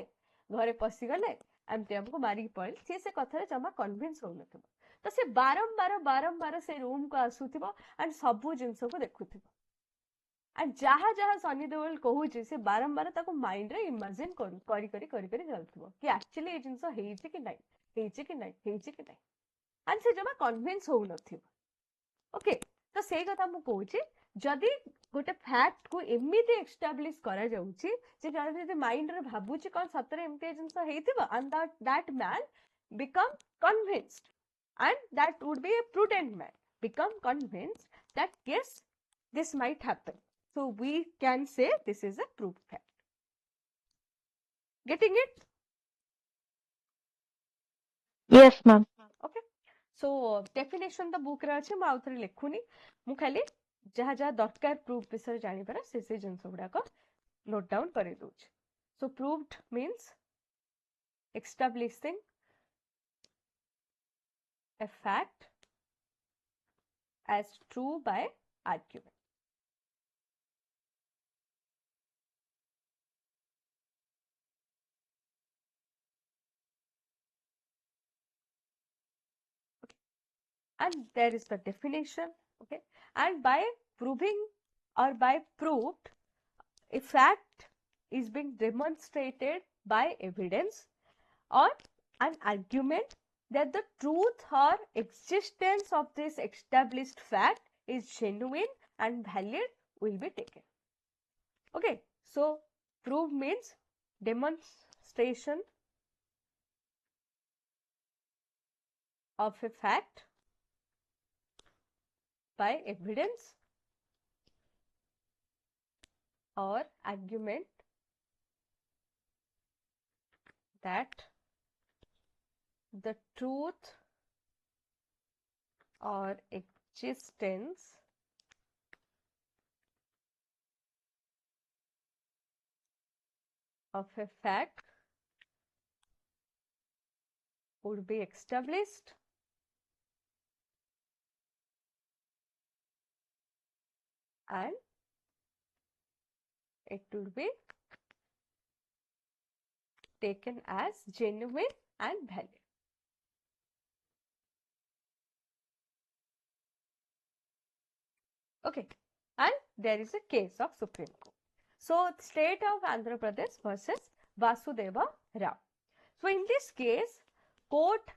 घरे पसी गले हमते हमको मारी पड़े से कथा रे जमा कन्विंस हो नथिबो तो से बारंबार से रूम को आसुथिबो एंड सब जिंस को देखुथिबो एंड जहाँ जहाँ सनी देओल कहूचे से बारंबार ताको माइंड रे इमेजिन करी चलथिबो कि एक्चुअली ए जिंस हेइछि कि नाही हेइछि कि नाही हेइछि कि नाही एंड से जमा कन्विंस हो नथिबो ओके तो सेई कथा मु कहूची जदि गोटे फैक्ट को एमिति एस्टैब्लिश करा जाउची जे जदि जदि माइंड रे भाबुची कोन सतरे एमिति जिंस हेइथिबो and that man become convinced and that would be a prudent man become convinced that yes this might happen so we can say this is a proved fact getting it Yes, ma'am. okay so definition the book रे अछि म आउथरे लेखुनी मु खाली जहा जहा दरकार proof विषय जानि पारा से जिंस गुडा को नोट डाउन करे दोछ so proved means establishing a fact as true by argument and there is the definition okay and by proving or by proved a fact is being demonstrated by evidence or an argument that the truth or existence of this established fact is genuine and valid will be taken okay so prove means demonstration of a fact by evidence or argument that the truth or existence of a fact would be established and it would be taken as genuine and valid. Okay, and there is a case of Supreme Court. So, state of Andhra Pradesh versus Vasudeva Rao. So, in this case,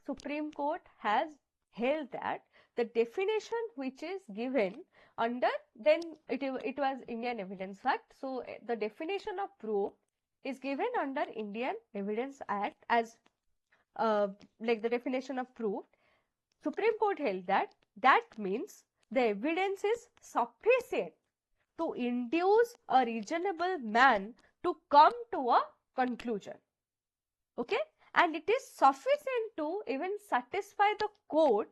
Supreme Court has held that the definition which is given under then it was Indian Evidence Act. So, the definition of proof is given under Indian Evidence Act as like the definition of proof. Supreme Court held that that means the evidence is sufficient to induce a reasonable man to come to a conclusion. Okay, and it is sufficient to even satisfy the court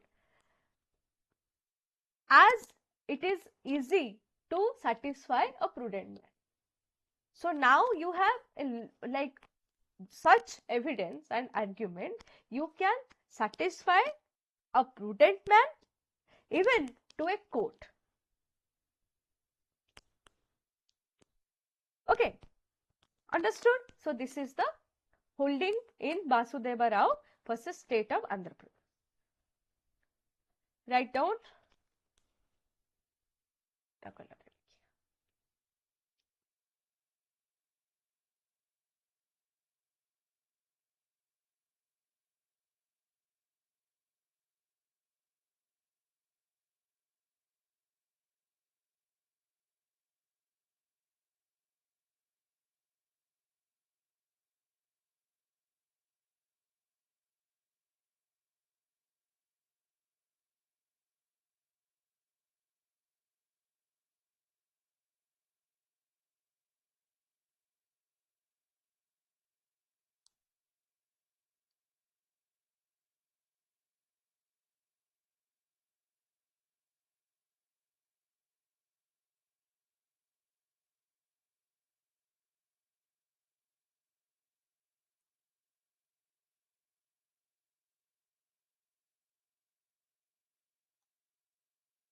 as it is easy to satisfy a prudent man. So now you have like such evidence and argument, you can satisfy a prudent man even to a court. Okay, understood? So this is the holding in Vasudeva Rao versus state of Andhra Pradesh. Write down.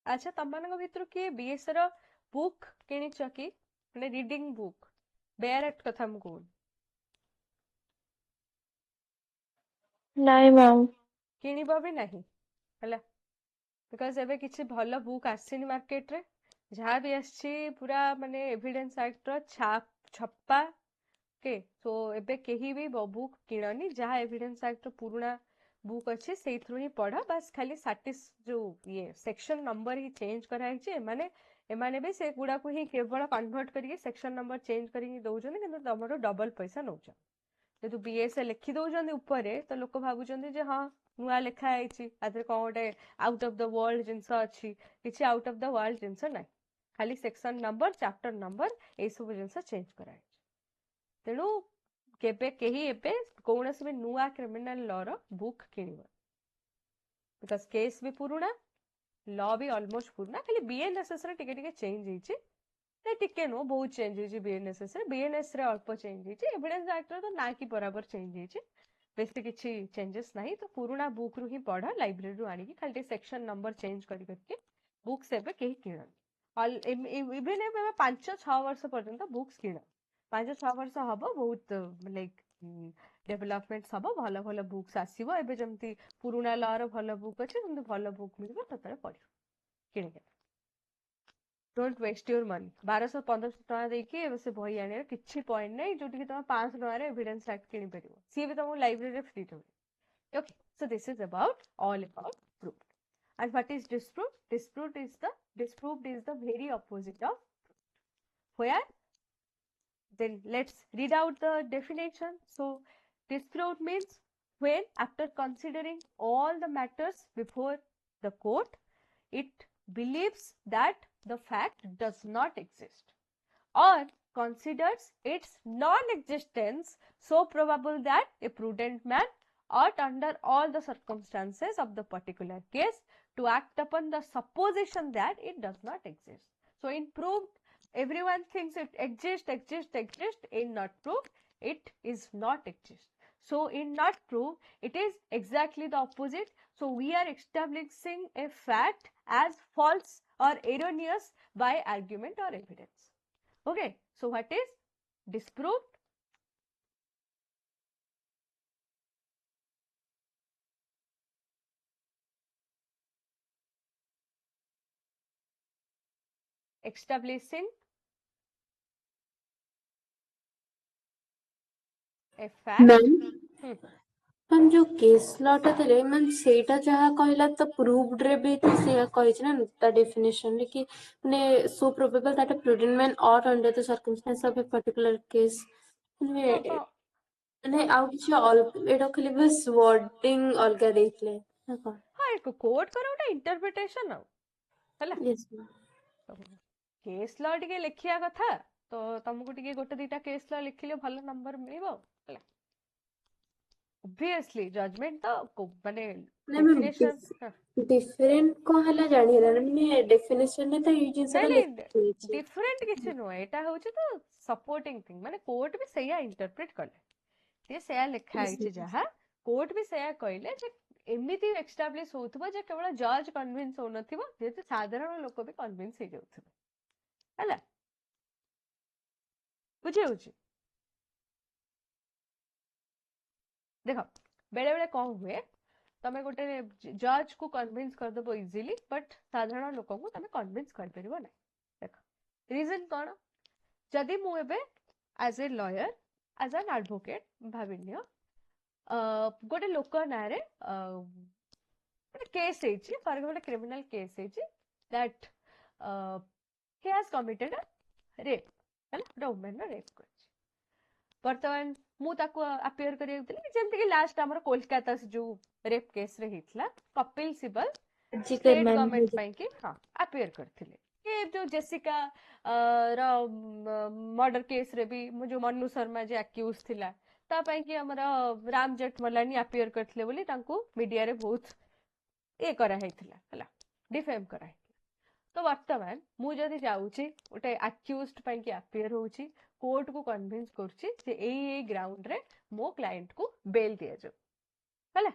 अच्छा तमମାନଙ୍କ ଭିତରୁ କିଏ BS ର book କିଣିଛ କି ମାନେ reading book Bear act କଥା ମୁଁ କହୁନି ନାଇଁ ମ୍ୟାମ୍ କିଣିବ ବି ନାହିଁ ହେଲା ବିକଜ ଏବେ କିଛି ଭଲ ବୁକ୍ ଆସିନି ମାର୍କେଟ ରେ जहाँ भी आछी पूरा माने एविडेंस एक्ट रो छाप छप्पा के सो एबे केही भी बुक किणनी जहाँ एविडेंस एक्ट रो पुराना बुक अच्छे से ही पढ़ बस खाली साटिस जो ये सेक्शन नंबर ही चेंज कराई माने एमाने भी से गुड़ा को ही केवल कन्वर्ट करके सेक्शन नंबर चेंज करके दउछन किंतु तमरो डबल पैसा नउछ जेतु बीएस लिखि दउछन ऊपर तो लोक भाबुचंदी जे हां नुआ लेखा आइछि आदर कोन गोटे आउट ऑफ द वर्ल्ड जिंस अछि किछि आउट ऑफ द वर्ल्ड जिंस नै खाली section number chapter number A सब जिंस चेंज कराई तेणु केबे केही एबे कौनसी भी नुआ क्रिमिनल लॉ रो बुक किनिबो बिकॉज केस भी पुराना लॉ भी ऑलमोस्ट पुराना खाली बीएनएसएस रे टिके टिके चेंज होईछि नै टिके नो बहुत चेंज होईछि बीएनएस रे अल्प चेंज होईछि एविडेंस एक्ट रे तो ना की बराबर चेंज होईछि बेसी किछि चेंजेस नाही तो पुराना बुक रु ही पढ़ लाइब्रेरी रु आनी खाली सेक्शन नंबर चेंज करके बुक से एबे केही किणन ऑल इवन एबे 5-6 वर्ष पर्यंत बुक्स किण 5-6 वर्ष हबो बहुत लाइक डेवलपमेंट सब भल भल बुक्स आसीबो एबे जमती पुराना लॉ रो भल बुक अछि जमती भल बुक मिलबो ततरे पढियो किणके डोंट वेस्ट योर मनी 1200-1500 टका देकी एबे से बही आने किछि पॉइंट नै जोटी कि तुम 500 टका रे एविडेंस एक्ट किनि परिबो सी भी तुम लाइब्रेरी रे फ्री थो okay so this is about all about proof and what is disproved disproved is the very opposite of where then let's read out the definition. So disproved means when after considering all the matters before the court it believes that the fact does not exist or considers its non-existence so probable that a prudent man ought under all the circumstances of the particular case to act upon the supposition that it does not exist. So in proved, everyone thinks it exists, in not proved, it is not exist. So in not proved, it is exactly the opposite. So we are establishing a fact as false or erroneous by argument or evidence. Okay, so what is disproved? Establishing a fact. Ma'am ma'am जो case लॉटा थे ma'am सेटा जहाँ कहला तो proved रे भी तो से कहिछ ना ता डेफिनेशन रे कि माने so probable that a prudent man ought under the circumstances of a particular case माने आउ किछ ऑल एटा खाली बस वर्डिंग अलगा देथले ना कोन हाँ कोर्ट करो गोटे इंटरप्रिटेशन हला यस मैम केस लॉ टिके लिखिया कथा तो तुमको टिके गोटे दीटा केस लॉ लिखिले भलो नंबर मिलिबो हला ऑब्वियसली जजमेंट तो माने डेफिनेशन डिफरेंट को हला जानि हला माने डेफिनेशन ने तो ये जिंस रा लिखि डिफरेंट किछि नो एटा होछि तो सपोर्टिंग थिंग माने कोर्ट भी सैया इंटरप्रेट करले ते सैया लिखा आइछि जहा कोर्ट भी सैया कहले जे एमिति एस्टैब्लिश होथबो जे केवल जज कन्विंस हो नथिबो जे साधारण लोक भी कन्विंस हे जाउथबे हला बुझे होछि देखो बेले बेले कौन हुए तमे गोटे जज को कन्विंस कर दबो इजीली बट साधारण लोक को तमे कन्विंस कर परिबो नै देखो रीजन कोन जदि मु एबे as a lawyer as an advocate भाबिनियो गोटे लोक ना रे केस हेछि फॉर एग्जांपल क्रिमिनल केस हेछि that he has committed a rape हला वुमेन रेप कर वर्तमान मु ताको अपियर करियो दिली जेंति कि लास्ट हमर कोलकाता से जो रेप केस रे हितला कपिल सिबल स्टेट गवर्नमेंट पई कि हां अपियर करथिले ये जो जेसिका रो मर्डर केस रे भी जो मन्नू शर्मा जे अक्यूज थिला ता पई कि हमर राम जेठमलानी अपियर करथिले बोली तांको मीडिया रे बहुत ए करा हेतिला हला डिफेम करा तो वर्तमान मु जदि जाउची गोटे अक्यूज्ड पई कि अपियर होउची कोर्ट को कन्विंस करची जे ए ग्राउंड रे मो क्लाइंट को बेल दिया जो हला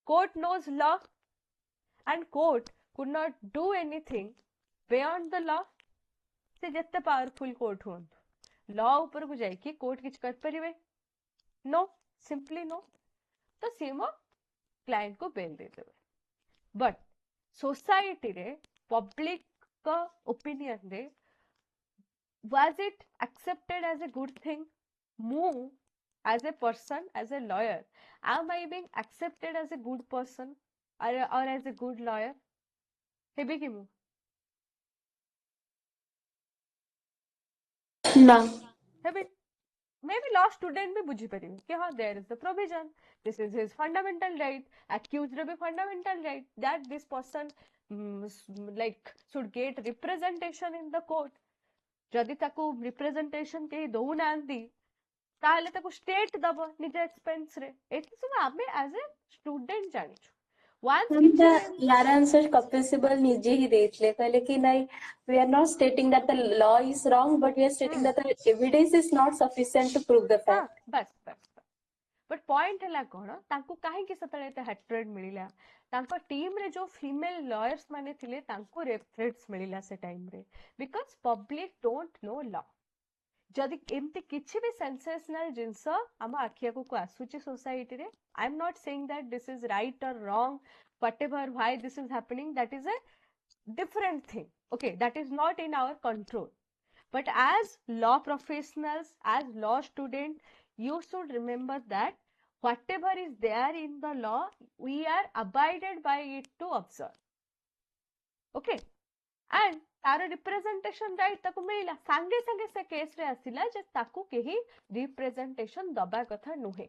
court knows law and court could not do anything beyond the law से जत्ते पावरफुल कोर्ट होन लॉ ऊपर को जाई कि कोर्ट किछ कर परिवे नो सिंपली नो तो सीमो क्लाइंट को बेल दे देबे बट सोसाइटी रे public opinion re was it accepted as a good thing? Mu, as a person, as a lawyer, am I being accepted as a good person or as a good lawyer? Hebi ki mu? ନା Hebi. Maybe law student भी बुझी परिबे कि हाँ there is the provision, this is his fundamental right, accused रे भी fundamental right that this person like should get representation in the court. जदि ताको representation केही दउनांती ताहले ताको state दबो निज expense रे एति सब आमे as a student जानिछु once किछि भी यार आंसर कपिल सिब्बल निजे ही ଦେଇଥିଲେ କହିଲେ कि नहीं we are not stating that the law is wrong but we are stating that the evidence is not sufficient to prove the हाँ fact. बस बस बट पॉइंट है कौन तांको काहे कि सतळे एते हेट्रेड मिलिला तांको टीम रे जो फीमेल लॉयर्स माने थिले तांको रेफरेंस मिलिला से टाइम रे because public don't know law जदि एमती किछि भी सेंसेशनल जिंस आम आखिया को आसुची सोसाइटी रे I am not saying that this is right और wrong whatever why this is happening that is a different thing okay that is not in our control but as law professionals as law student you should remember that whatever is there in the law we are abided by it to observe okay and तार representation right ताको मिला सांगे सांगे से case रे आसिला जे ताको केही representation दबा कथा नुहे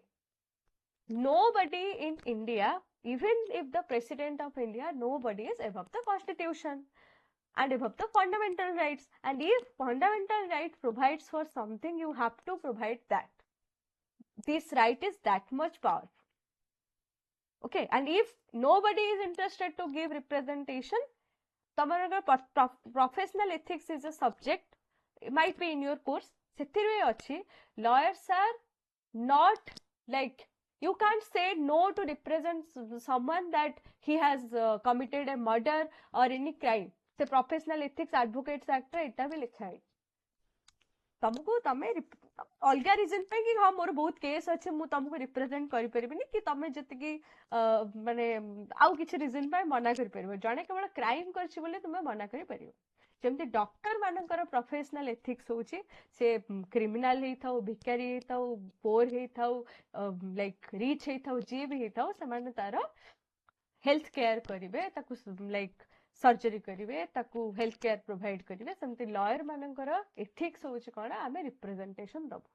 nobody in India even if the president of India nobody is above the constitution and above the fundamental rights and if fundamental right provides for something you have to provide that this right is that much powerful okay and if nobody is interested to give representation तमर professional ethics is a subject it might be in your course ସେଥିରେ ଅଛି lawyers are not like you can't say no to represent someone that he has committed a murder or any crime से professional ethics advocates act रे एटा भी लिखा है तुमको तमे अलगा रीजन पे कि हाँ मोर बहुत केस अच्छे मु तुमको रिप्रेजेंट करि परिबिनी कि तमे जति कि माने आउ किछि रीजन पे मना करि परिबो जणे केवल क्राइम करछि बोले तुमे मना करि परिबो जेमति डॉक्टर मानकर प्रोफेशनल एथिक्स होछि से क्रिमिनल हेई थाउ भिखारी हेई थाउ पोर हेई थाउ लाइक रिच हेई थाउ जे भी हेई थाउ से माने तार हेल्थ केयर करिवे ताकू लाइक सर्जरी करिवे ताकू हेल्थ केयर प्रोवाइड करिवे सेमति लॉयर मानकर एथिक्स होछि कोन आमे रिप्रेजेंटेशन दबो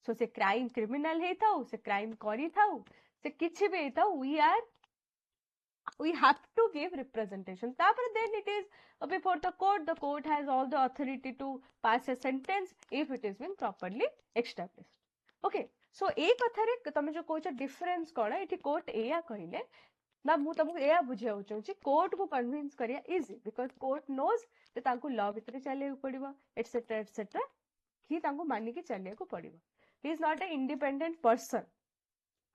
सो से क्राइम क्रिमिनल हेई थाउ से क्राइम करी थाउ से किछि भी हेई थाउ we have to give representation tapare then it is before the court has all the authority to pass a sentence if it is been properly established okay so ei katha re tame jo kocha difference kona eti court eya kahile ना मु तुमको एया बुझाउ चाहूची court को convince करिया easy because court knows जे तांको law भितर चले पड़िबो etcetera कि तांको मानि के चले को पड़िबो he is not a independent person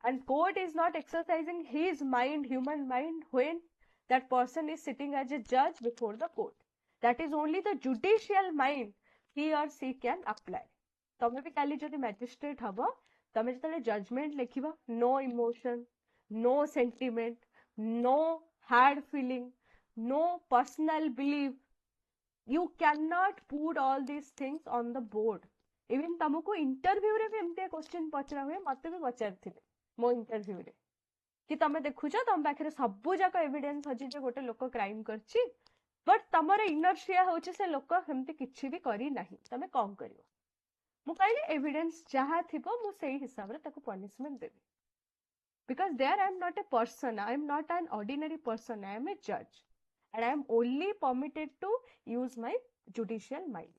and court is not exercising his mind human mind when that person is sitting as a judge before the court that is only the judicial mind he or she can apply तमे भी काली जदि magistrate हबो तमे जतले judgement लिखिबो no emotion no sentiment no hard feeling no personal belief you cannot put all these things on the board even तुमको interview रे भी एमते क्वेश्चन पचरा हुए मते भी पचारथिले मो इंटरव्यू रे कि तमे देखुछ तम पाखरे सबु जाक एविडेंस अछि जे गोटे लोक क्राइम करछि बट तमर इनर्शिया होछि से लोक हमते किछि भी करी नाही तमे कम करियो मु कहले एविडेंस जहा थिबो मु सेही हिसाब रे ताको punishment Devi because there I am not a person I am not an ordinary person I am a judge and I am only permitted to use my judicial mind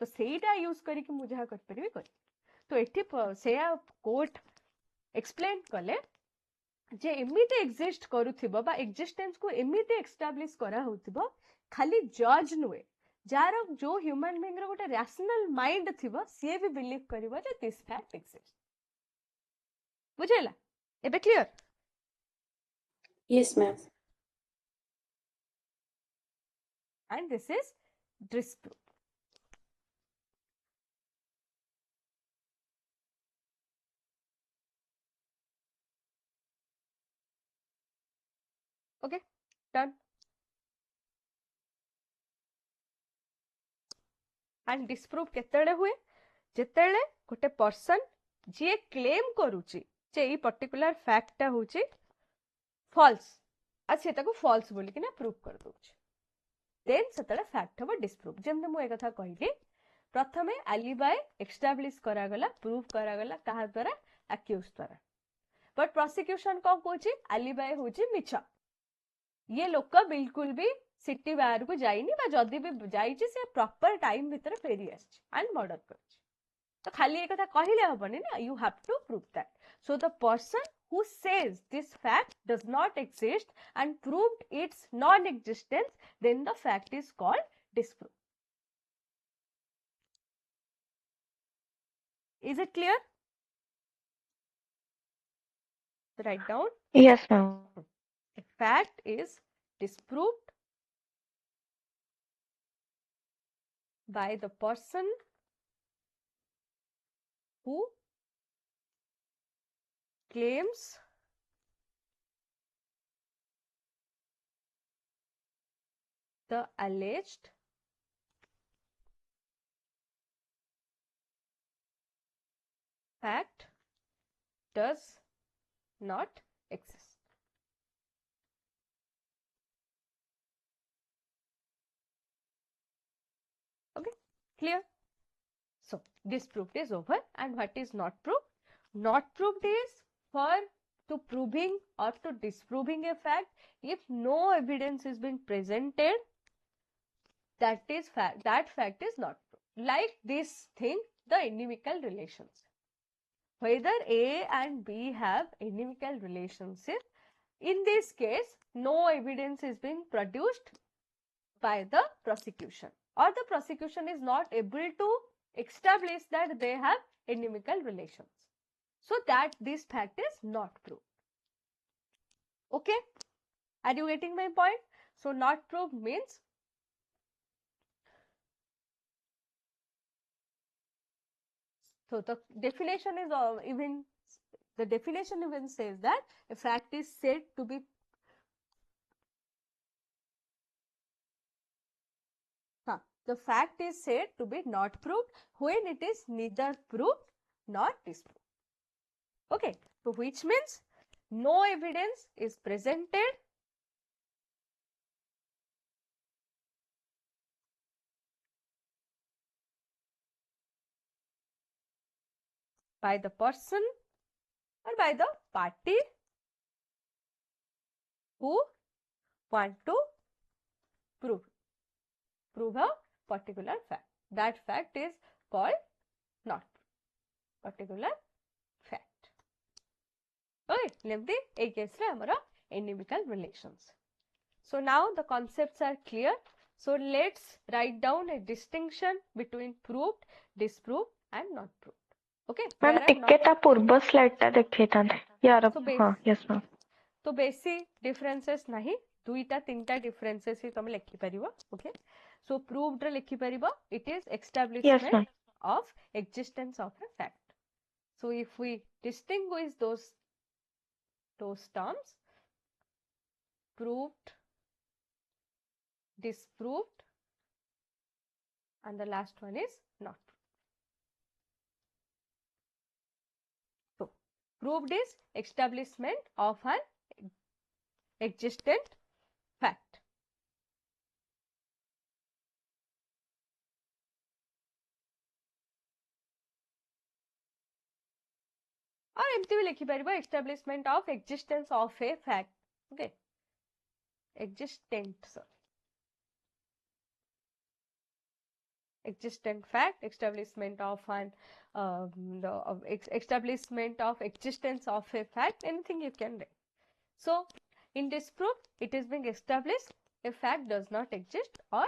तो सेटा यूज करी कि मु जहा कर परिबी कर तो एठी से कोर्ट एक्सप्लेन कले जे एमिते एग्जिस्ट करूथिबो बा एक्जिस्टेंस को एमिते एस्टैब्लिश करा होथिबो खाली जज नुए जार जो ह्यूमन बीइंग रो गोटे रैशनल माइंड थिबो से भी बिलीव करिवो जे दिस फैक्ट एक्जिस्ट बुझेला एबे clear Yes, ma'am. and this is disproof okay done and disprove केतेले हुए जेतेले गोटे पर्सन जे क्लेम करूची जे ई पर्टिकुलर फैक्टटा होची फॉल्स आ से ताको फॉल्स बोली कि ना प्रूव कर दोची देन सेतेले फैक्ट हबो डिस्प्रूव जेमते मु ए कथा कहली प्रथमे एलिबाई एस्टैब्लिश करा गला प्रूव करा गला कहा द्वारा अक्यूज द्वारा बट प्रोसिक्यूशन को कोची एलिबाई होची मिछ ये लोक बिल्कुल भी सिटी बाहर को जाइनी बा जदी भी जाइची से प्रॉपर टाइम भीतर फेरी आछि एंड मर्डर करछि तो खाली एक कथा कहिले हबनी ना you have to prove that so the person who says this fact does not exist and proved its non-existence, then the fact is called disproof. Is it clear? Write down. Yes, ma'am. A fact is disproved by the person who claims the alleged fact does not exist. Okay, clear? So, disproved is over, and what is not proved? Not proved is for to proving or to disproving a fact if no evidence is being presented, that is fact, that fact is not proved. Like this thing, the inimical relations. Whether A and B have inimical relationship, in this case, no evidence is being produced by the prosecution, or the prosecution is not able to establish that they have inimical relations. So that this fact is not proved. Okay? Are you getting my point? So not proved means so the definition is even says that a fact is said to be the fact is said to be not proved when it is neither proved nor disproved. Okay, so which means no evidence is presented by the person or by the party who want to prove a particular fact. That fact is called not particular fact. Okay, lemti a case re amara inimical relations. So now the concepts are clear. So let's write down a distinction between proved, disproved and not proved. Okay, ma'am where are टिके ता पूर्व slide टा देखैतांते यार So हां yes ma'am तो बेसी differences नहीं दुईटा तीनटा डिफरेंसेस ही तुम लिखि परिबो ओके सो प्रूव्ड रे लिखि परिबो it is yes establishment ma'am of existence of a fact. So if we distinguish those terms, proved, disproved, and the last one is not proved. So proved is establishment of an existent fact. और एमती भी लिखि परिबो establishment of existence of a fact. Okay, existent existent fact, establishment of an establishment of existence of a fact, anything you can write. So in disproof it is being established a fact does not exist, or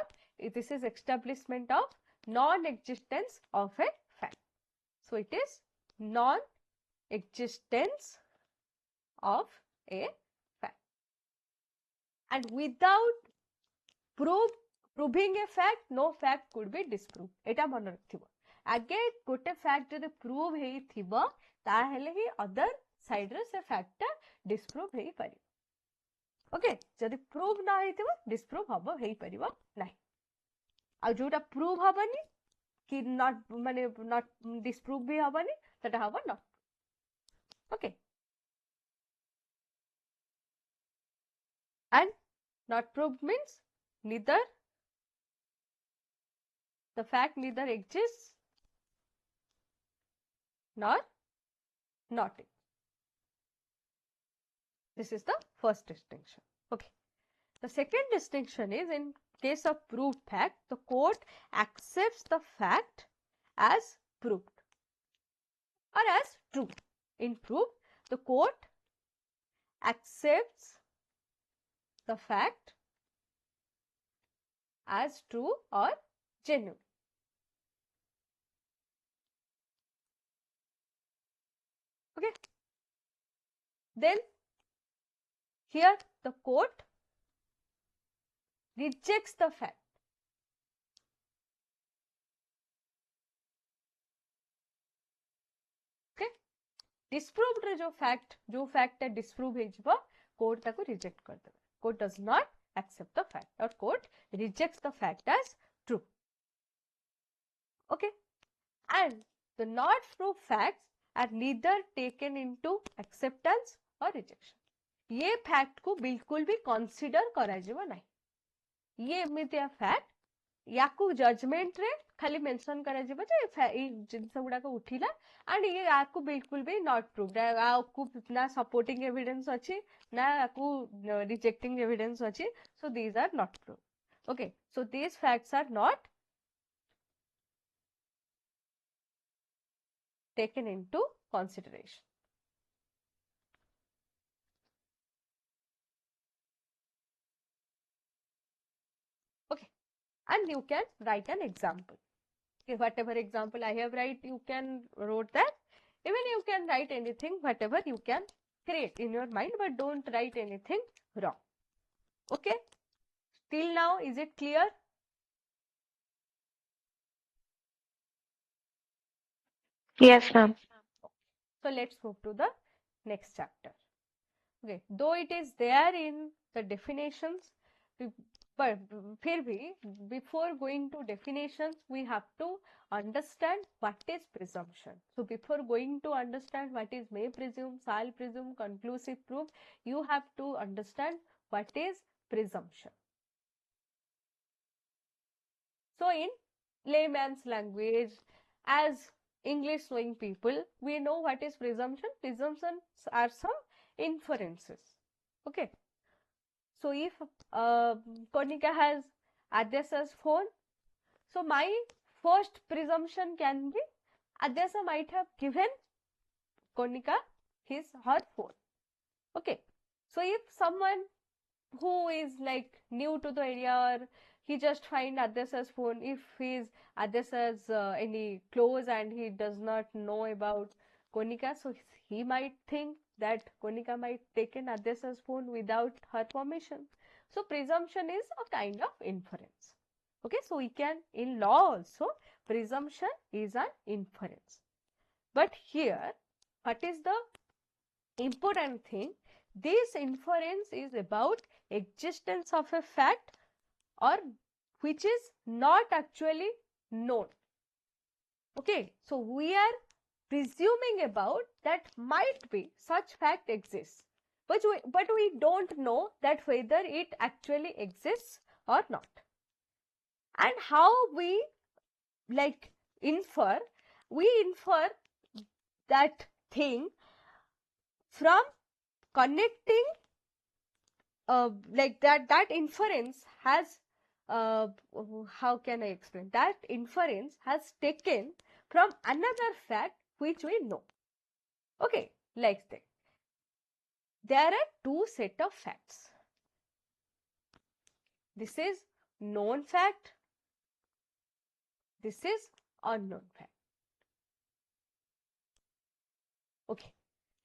this is establishment of non-existence of a fact. So it is non-existence of a fact, and without proving a fact no fact could be disproved. एटा मन रखिबो आगे गोटे fact जदि prove हेई थिबो ताहेले ही other side रे से fact ता disprove हेई पारि. Okay जदि प्रूव ना हेई थिबो डिस्प्रूव हबो हेई परिबो नाही. आ जोटा प्रूव हबनी कि not माने not disprove भी हबनी सेटा हबो not. Okay. And not proved means neither the fact neither exists nor not it. This is the first distinction. Okay. The second distinction is in case of proved fact, the court accepts the fact as proved or as true. In proof, the court accepts the fact as true or genuine. Okay. Then here the court rejects the fact. Okay. Disproved रे जो fact है disprove है जिबा court ताको reject कर देबे. Court does not accept the fact or court rejects the fact as true. Okay. And the not proved facts are neither taken into acceptance or rejection. ये fact को बिल्कुल भी consider करा जिबा नहीं. ये एमितिया fact याकू जजमेंट रे खाली मेंशन करा जिबा जे ए जिंस गुडा को उठिला एंड ये याकू बिल्कुल भी नॉट प्रूव्ड याकू ना सपोर्टिंग एविडेंस अछि ना याकू रिजेक्टिंग एविडेंस अछि so these are not proved. Okay so these facts are not taken into consideration. Okay, and you can write an example. Okay, whatever example I have write, you can wrote that. Even you can write anything, whatever you can create in your mind, but don't write anything wrong. Okay, till now is it clear? Yes, ma'am. So let's move to the next chapter. Okay, though it is there in the definitions, but फिर भी before going to definitions, we have to understand what is presumption. So before going to understand what is may presume, shall presume, conclusive proof, you have to understand what is presumption. So in layman's language, as English knowing people, we know what is presumption. Presumptions are some inferences. Okay. So if Konika has Adyasa's phone, so my first presumption can be Adyasa might have given Konika her phone. Okay. So if someone who is like new to the area or he just find Adyasa's phone, if he's Adyasa's any close and he does not know about Konika, so he might think that Konika might taken Adyasa's phone without her permission. So presumption is a kind of inference. Okay, so we can in law also presumption is an inference. But here, what is the important thing? This inference is about existence of a fact or which is not actually known. Okay, so we are presuming about that might be such fact exists, but we don't know that whether it actually exists or not. And how we like infer? We infer that thing from connecting like that inference has how can I explain? That inference has taken from another fact which we know. Okay, like that. There are two set of facts. This is known fact. This is unknown fact. Okay.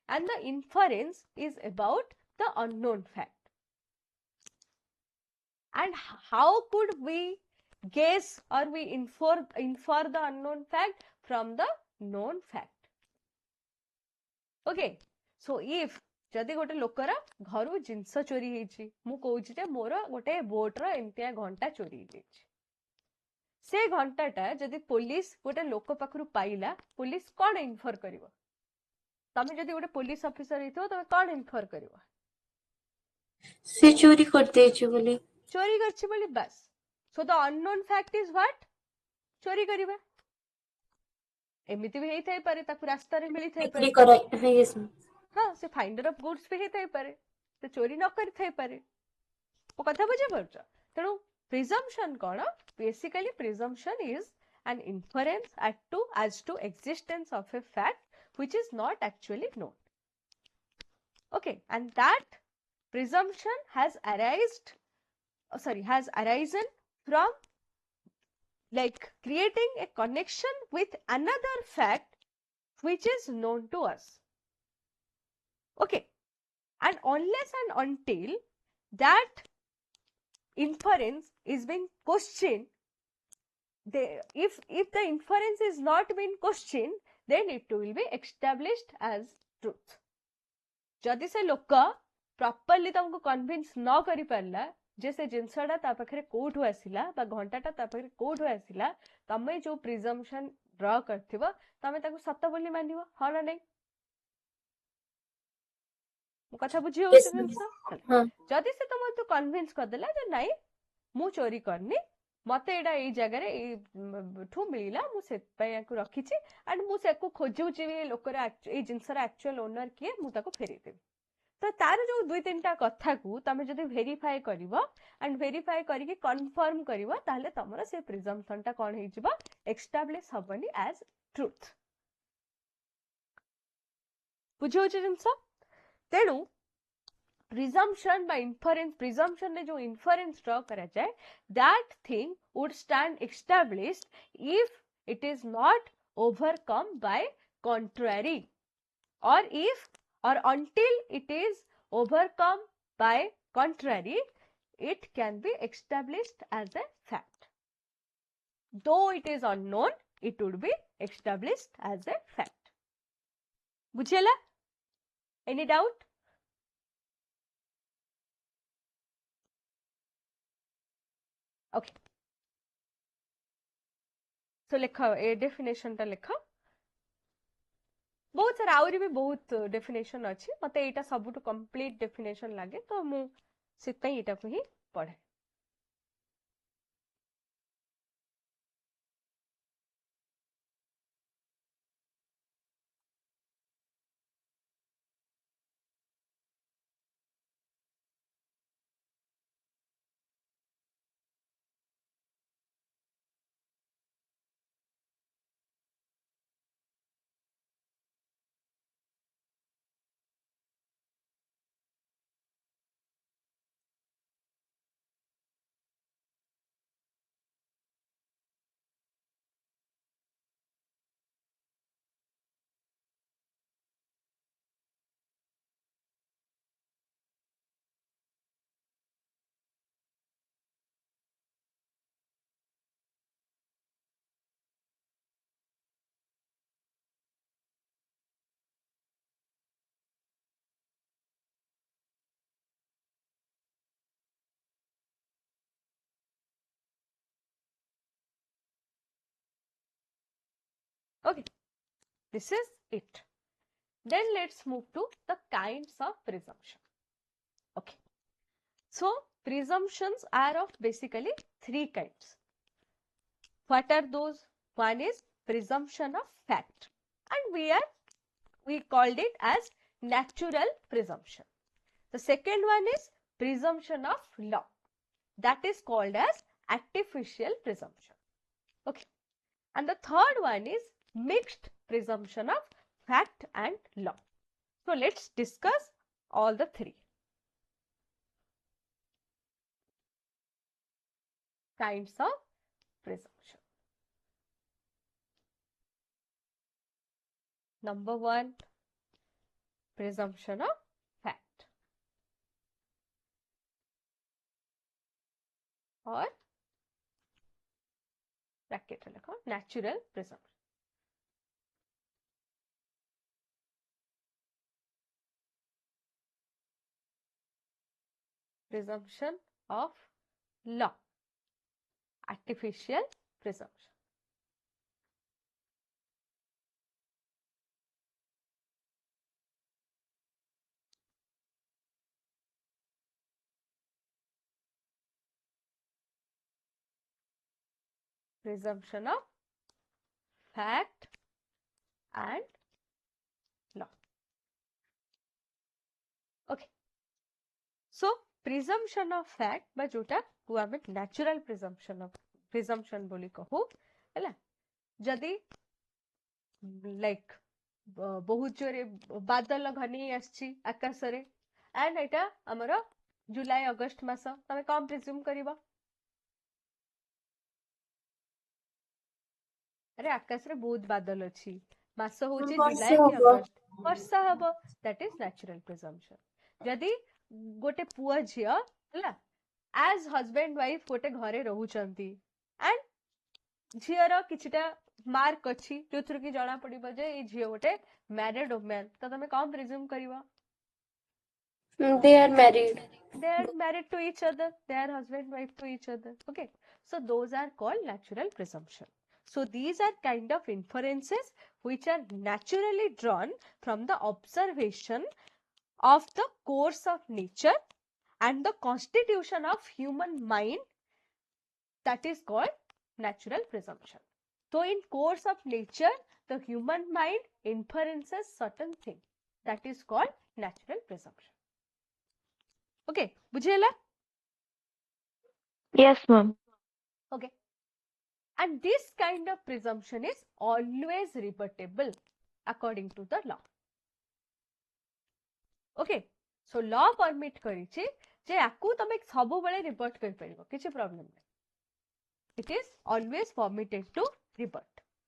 And the inference is about the unknown fact. And how could we guess or we infer the unknown fact from the known fact? Okay. So if जदि गोटे लोकर घर जिनस चोरी मु कहूँ मोर गोटे boat रो एमतिया घंटा चोरी से घंटाटा जदि पुलिस गोटे लोक पाखरु पाइला पुलिस कौन इन्फर करिवो तमे जदि गोटे पुलिस ऑफिसर हितो तमे कौन इन्फर करिवो से चोरी करदेछि बोली चोरी करछि बोली बस so the unknown fact is what चोरी करिवा एमिति भी हेई थाई पारे ताकु रास्ता रे मिली थाई बिक्री पारे कराई यस हाँ से फाइंडर ऑफ गुड्स भी हेई थाई पारे से चोरी न करि थाई पारे ओ कथा बुझे परछ तेणु presumption cone basically presumption is an inference as to existence of a fact which is not actually known. Okay, and that presumption has arisen from like creating a connection with another fact which is known to us. Okay, and unless and until that inference is being questioned, if the inference is not being questioned, then it will be established as truth. जदि से लोक properly तुमको convince न करि परला जे से जिंसटा ता पाखरे कोठु आसिला बा घंटाटा ता पाखरे कोठु आसिला तमे जो प्रिजम्पशन ड्रा करथिबो तमे ताको सत्य बोली मानिबो ह ना नै मो कथा बुझी हो यस जिंस हां जदि से तुम तो कन्विंस कर देला जे नै मु चोरी करनी मते एडा ए जगह रे ठू मिला मु से पय को रखिछि एंड मु से को खोजुछि ए लोकर ए जिंसर एक्चुअल ओनर किए मु ताको फेरी देबी तो तार जो दुई तीन टा कथा को तमे जदि वेरीफाई करिवो एंड वेरीफाई करिके कंफर्म करिवो ताले तमरा से प्रिजम्पशन टा कोन हिजबा एस्टैब्लिश हबनी एज ट्रुथ बुझो जिंस तेणु प्रिजम्पशन by inference प्रिजम्पशन ने जो inference ड्रॉ करा जाए that thing would stand established if it is not overcome by contrary or if or until it is overcome by contrary it can be established as a fact though it is unknown it would be established as a fact बुझेला any doubt okay so लेख a definition टा लेख बहुत सारा आउरी भी बहुत definition अच्छी मत एटा सबुठ कंप्लीट डेफिनेशन लगे तो मु सितै एटा को ही पढ़े okay this is it then let's move to the kinds of presumption okay so presumptions are of basically three kinds what are those one is presumption of fact and we called it as natural presumption the second one is presumption of law that is called as artificial presumption okay and the third one is mixed presumption of fact and law so let's discuss all the three kinds of presumption number one presumption of fact or bracket natural presumption presumption of law artificial presumption. Presumption of fact and law. Okay. So presumption of fact बा जोटा को आमे natural presumption बोली कहू हैला जदि like बहुत जोरे बादल घनी आछि आकाश रे एंड एटा हमर जुलाई अगस्त मास तमे कम प्रिज्यूम करिबा अरे आकाश रे बहुत बादल अछि मास होची जुलाई कि अगस्त वर्षा हबो दैट इज नेचुरल प्रिजम्पशन जदि गोटे पुआ झिया हला एज हस्बैंड वाइफ गोटे घरे रहउचंती एंड झियर किछटा मार्क अछि जोथुर कि जणा पडिबो जे ए झियो गोटे मैरिड वुमन तो तमे कम प्रिज्यूम करिबा they are married. they are married to each other, they are husband wife to each other. Okay, so those are called natural presumption. So these are kind of inferences which are naturally drawn from the observation of the course of nature and the constitution of human mind, that is called natural presumption. So in course of nature the human mind inferences certain thing, that is called natural presumption. Okay, बुझेला? Yes, ma'am. Okay. And this kind of presumption is always rebuttable according to the law. Okay. So law permit करिछि जे आकु तमे सबु बेले रिबट कर परिबो किछि problem नै. It is always permitted to rebut.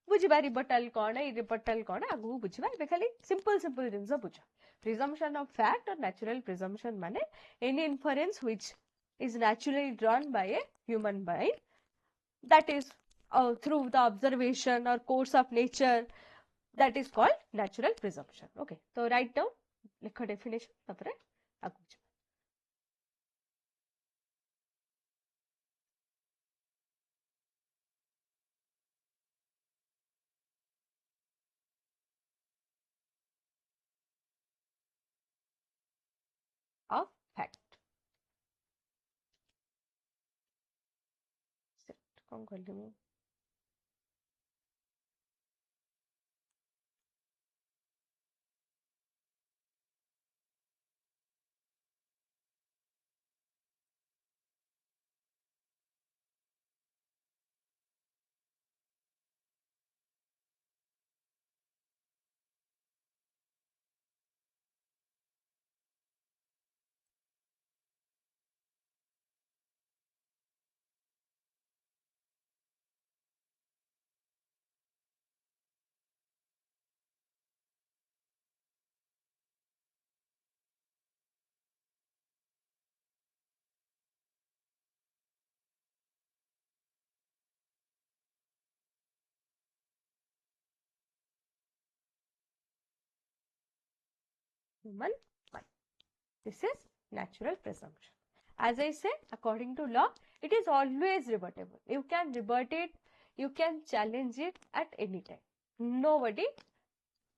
बुझिबा rebuttal कोन है रिबटल कोन आगु बुझिबा बे खाली सिंपल जिंस बुझ. Presumption of fact or natural presumption माने any inference which is naturally drawn by a human mind, that is through the observation or course of nature, that is called natural presumption. Okay, so write down likha definition tapare agu of fact. कौन कर ली human mind. This is natural presumption. As I said, according to law, it is always rebuttable. You can rebut it, you can challenge it at any time. Nobody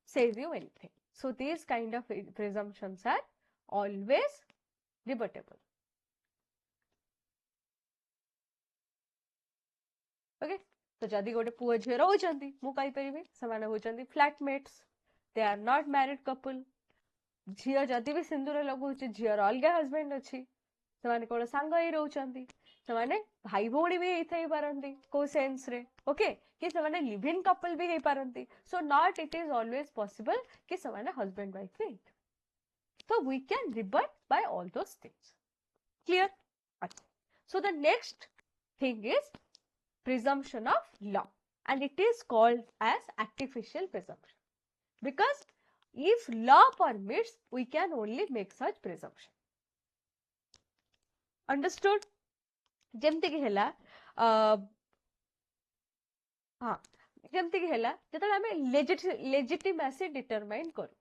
says you anything. So these kind of presumptions are always rebuttable. Okay, so जदि गोटे पुओ झियो रहउचंती मु कहि परिबे समान होचंती flatmates, they are not married couple. झियो जदि भी सिंदूर लगउची झियोर अलगा हस्बैंड अछि समान कोन सांग ही रहउचंती समान भाई भौणी भी हेथै पारंती को सेंस रे. ओके कि समान लिव इन कपल भी हे पारंती. So not it is always possible कि समान हस्बैंड वाइफ भी. So we can rebut by all those things. Clear? Okay. So the next thing is presumption of law, and it is called as artificial presumption, because if law permits we can only make such presumption. Understood? जेमती कि हेला हाँ जेमती कि हेला जतले हमें legitimacy determine करू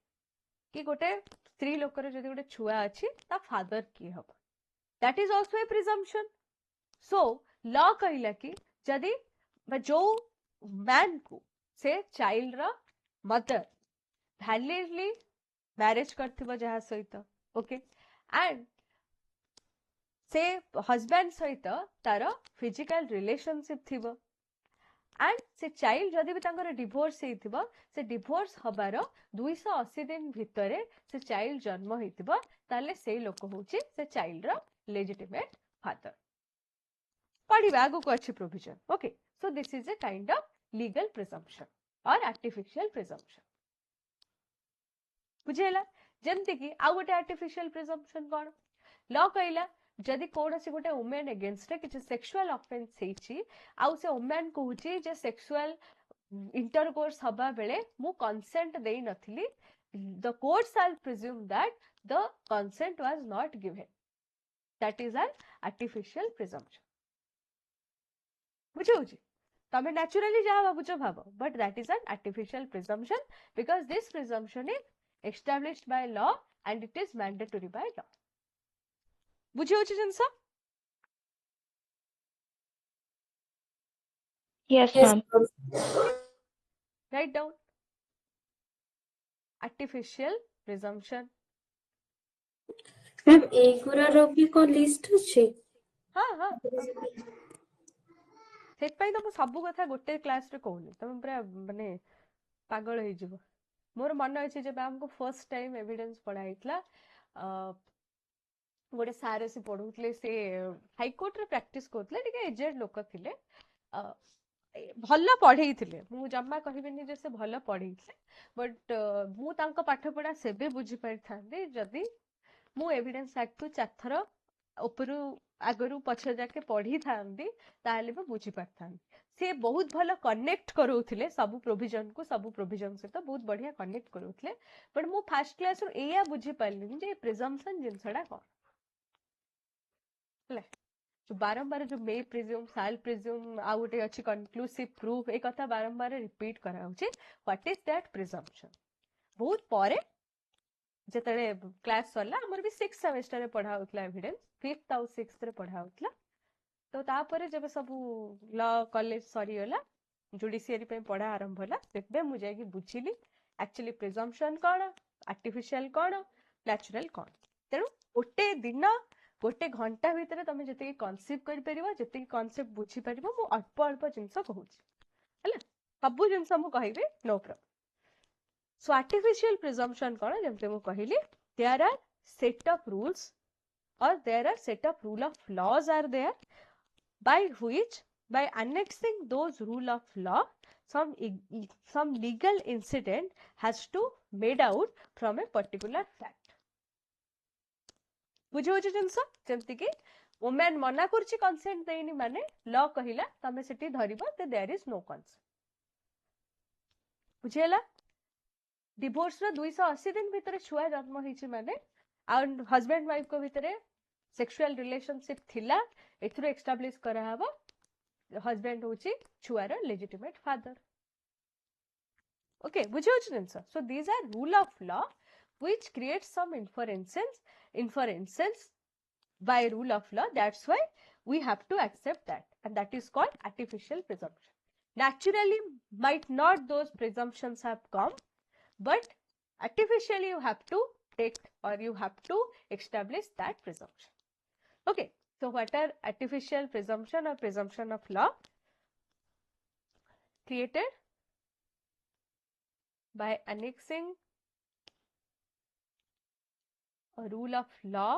कि गोटे स्त्री लोकर जदि गोटे छुआ अछि ता फादर की हबो, that is also a presumption. So law कहला कि जदि जो मैन को से चाइल्ड रा मदर वैलिडली मैरिज करथिबो जहा सहित ओके एंड से हस्बैंड सहित तार फिजिकल रिलेशनशिप थिबो एंड से चाइल्ड जदि भी तांकर डिवोर्स हेतिबो से डिवोर्स हबार 280 दिन भितरे से चाइल्ड जन्म हेतिबो ताले से लोक होची से चाइल्ड रा लेजिटिमेट फादर पढ़िबा आगु को अच्छी provision okay so this is a kind of legal presumption और आर्टिफिशियल प्रिजम्पशन बुझेला जेमति कि आ गोटे आर्टिफिशियल प्रिजम्पशन कोन लॉ कहला जदि कौनसी गोटे वुमेन अगेंस्ट किसी सेक्सुअल ऑफेंस हेची आउ से वुमेन कहूची जे सेक्सुअल इंटरकोर्स हबा बेले मु कंसेंट देई नथिली the court shall presume that the consent was not given that is an artificial presumption बुझौची तमे नेचुरली जा भाबुच भाबो but that is an artificial presumption because this presumption is established by law and it is mandatory by law बुझी होची जिनस Yes, Yes, ma'am. Write down artificial presumption ma'am एगुरार भी को लिस्ट अछि हाँ हाँ सेट तो सब कथा गोटे क्लास रे कहूनी तुम पूरा माने पागल हो जिवो मोर मन अछि जे मैम को फर्स्ट टाइम एविडेंस पढ़ाइतला गोटे सार से पढ़ुतले से हाईकोर्ट रे प्रैक्टिस करतले टिके एजेड लोक थिले भल पढ़ेइथिले मु जम्मा कहबिनी जे से भल पढ़ेइथिले बट मु तांको पाठ पढ़ा सेबे बुझी पाइथांदी जदी मु एविडेंस एक्ट को चाथर उपरु आगरु पछ जाके पढ़ी थांदी ताले भी बुझी पारथांदी से बहुत भल कनेक्ट करूथिले सब प्रोविजन से तो बहुत बढ़िया कनेक्ट करूथिले बट मु फर्स्ट क्लास रो एया बुझी पारलिनी जे प्रिजम्पशन जिंसडा कोन ले जो बारंबार जो मे प्रिज्यूम साल प्रिज्यूम आ गोटे अच्छी कंक्लूसिव प्रूफ एक कथा बारंबार रिपीट करा होची व्हाट इज दैट प्रिजम्पशन बहुत परे जेतले क्लास सरला हमर भी 6 सेमेस्टर रे पढ़ा होतला एविडेंस 5th आउ 6th रे पढ़ा होतला तो तापरे जब सब लॉ कॉलेज सरी होला जुडिशियरी पे पढ़ा आरंभ होला तेबे मु जाय कि बुझिली एक्चुअली प्रिजम्पशन कोन आर्टिफिशियल कोन नेचुरल कोन तेनु गोटे दिन गोटे घंटा भितर तमे जते कॉन्सेप्ट करि परिबो जते कॉन्सेप्ट बुझी परिबो मु अल्प अल्प जिंस कहूची हला सब जिंस मु कहिबे no problem so artificial presumption कोन जेमते मु कहिली there are set of rules or there are set of rule of laws are there by which by annexing those rule of law some legal incident has to made out from a particular fact बुझो जिनस जेमति कि women मना करछि consent देइनी माने law कहिला तमे सेठी धरिबो ते there is no consent बुझेला divorce रो 280 दिन भीतर छुआ जन्म हिछि माने और हस्बैंड वाइफ को भीतर सेक्सुअल रिलेशनशिप थिला एथरो एस्टैब्लिश करा हबो हस्बैंड होची छुआर लेजिटिमेट फादर ओके बुझो जिनस so these are rule of law which creates some inferences by rule of law that's why we have to accept that and that is called artificial presumption naturally might not those presumptions have come but artificially you have to take or you have to establish that presumption okay so what are artificial presumption or presumption of law created by annexing a rule of law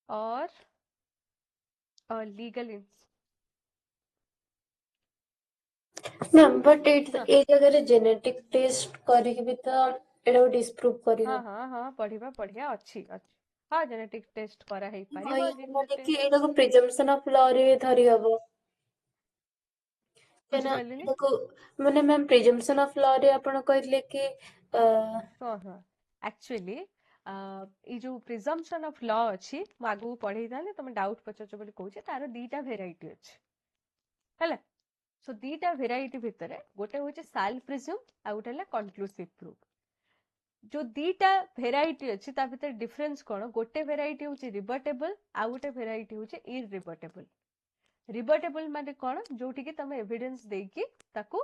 or a legal ma'am but ए जगह रे genetic test करी भी तो एडा disprove करी हाँ हाँ हाँ पढ़िबा बढ़िया अच्छी हाँ जेनेटिक टेस्ट करा हे परिबो माने कि एडा को प्रिजम्पशन ऑफ लॉ रे धरी हबो केना बुझिपालिनी देखो माने मैम प्रिजम्पशन ऑफ लॉ रे आपण कहले कि हाँ हाँ एक्चुअली ये जो प्रिजम्पशन ऑफ लॉ अच्छी मु आगु पढ़ाई था तुम डाउट पचार बोली कहूँ तार दीटा भेराइटी अच्छी है सो दीटा भेराइटी भितर गोटे हूँ साल प्रिज्यूम आ गोटे है कनक्लूसिव प्रूफ जो दीटा भेराइटी अच्छी ता भीतर डिफरेंस कौन गोटे भेराइटी हूँ रिबर्टेबल आउ गोटे भेराइटी हूँ इरिबर्टेबल रिबर्टेबल माने कौन जोटी की तमे एविडेंस देकी ताकू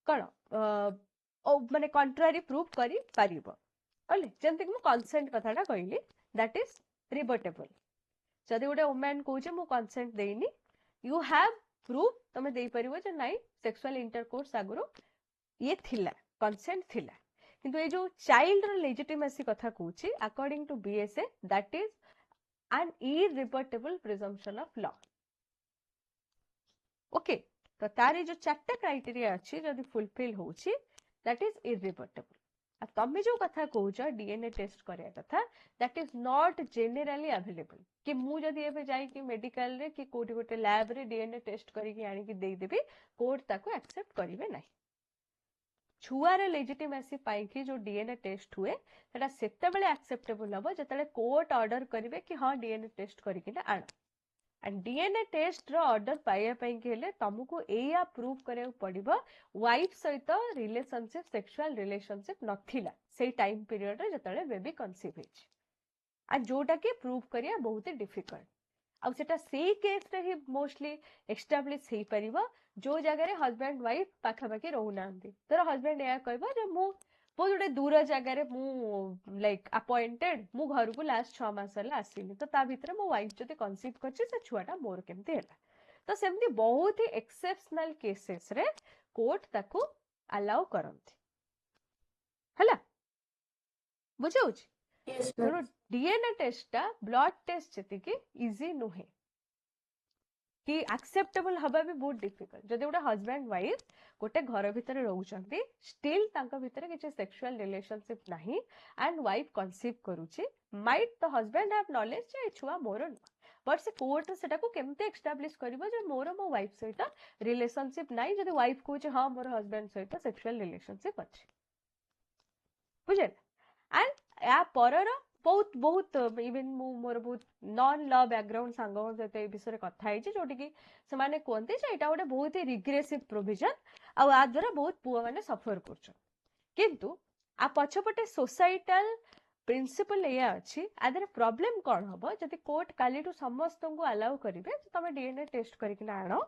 कौन माने कंट्रारी प्रूफ करी पारिबो ओले जेमति कि मु कंसेंट कथाटा कहली दैट इज रिबर्टेबल जदि गोटे वुमेन कहूचे मु कंसेंट देइनी यू हैव प्रूफ तमे देई परिबो जे नाइ सेक्सुअल इंटरकोर्स आगुरो ये थिला कंसेंट थिला किंतु ए जो चाइल्ड रो लेजिटिमेसी कथा कहूची according to BSA that is an irrebuttable presumption of law okay तो तारे जो चारटा क्राइटेरिया अच्छी जदि फुलफिल होची दैट इज इरिबर्टेबल आ तमे जो कथा कहूच डीएनए टेस्ट करिया कथा that is not generally available कि मु जदि एबे जाई कि मेडिकल रे कि कोठी गोटे लैब रे डीएनए टेस्ट करिके आनी कि देई देबी कोर्ट ताको एक्सेप्ट करिवे नाही छुआर लेजिटिमेसी पाई कि जो डीएनए टेस्ट हुए सेटा सेते बेले एक्सेप्टेबल हबो जतले कोर्ट ऑर्डर करिवे कि हां डीएनए टेस्ट करिके ना आण एंड डीएनए टेस्ट रो ऑर्डर पाइया पाई के हेले तुमको एया प्रूव करे पड़िबो वाइफ सहित रिलेशनशिप सेक्सुअल रिलेशनशिप नथिला सेही टाइम पीरियड रे जतले बेबी कंसीव हिच आ जोटा के प्रूव करिया बहुत ही डिफिकल्ट अब सेटा सेही केस रे ही मोस्टली एस्टैब्लिश हेई परिबो जो जगह रे हस्बैंड वाइफ पाखा पाखी रहू नांती तोर हस्बैंड या कहबो जे मु बहुत गोटे दूर जगार मु लाइक अपॉइंटेड मु घर को लास्ट 6 मास है आसनी तो ता भितर मो वाइफ जदि कंसीव करछि से छुआटा मोर केमती है तो सेमती बहुत ही एक्सेप्शनल केसेस रे कोर्ट ताकू अलाउ करंती हला बुझौछि Yes, तेणु ma'am. डीएनए टेस्टा ब्लड टेस्ट जति इजी नुहे कि एक्सेप्टेबल हबा भी बहुत डिफिकल्ट जदि गोटे हस्बैंड वाइफ गोटे घर भितर रहउचंती स्टिल तांका भितर किछि सेक्सुअल रिलेशनशिप नाही एंड वाइफ कंसीव करूची might the husband have knowledge जे छुआ मोर न बट से कोर्ट सेटा को केमते एस्टैब्लिश करबो जे मोर मो वाइफ सहित रिलेशनशिप नाही जदि वाइफ कहूचे हां मोर हस्बैंड सहित सेक्सुअल रिलेशनशिप अछि बुझे एंड या परर बहुत बहुत इवन मु मोर बहुत नॉन लॉ बैकग्राउंड सांगो सहित ए विषय कथा है जोटि कि से माने कोनते जे एटा गोटे बहुत ही रिग्रेसिव प्रोविजन आ आ द्वारा बहुत पुआ माने सफर करछन किंतु आ पछपटे सोसाइटल प्रिंसिपल एया अछि आदर प्रॉब्लम कोन हबो जदि कोर्ट काली टू समस्त को अलाउ करिवे तमे डीएनए टेस्ट करिक ना आनो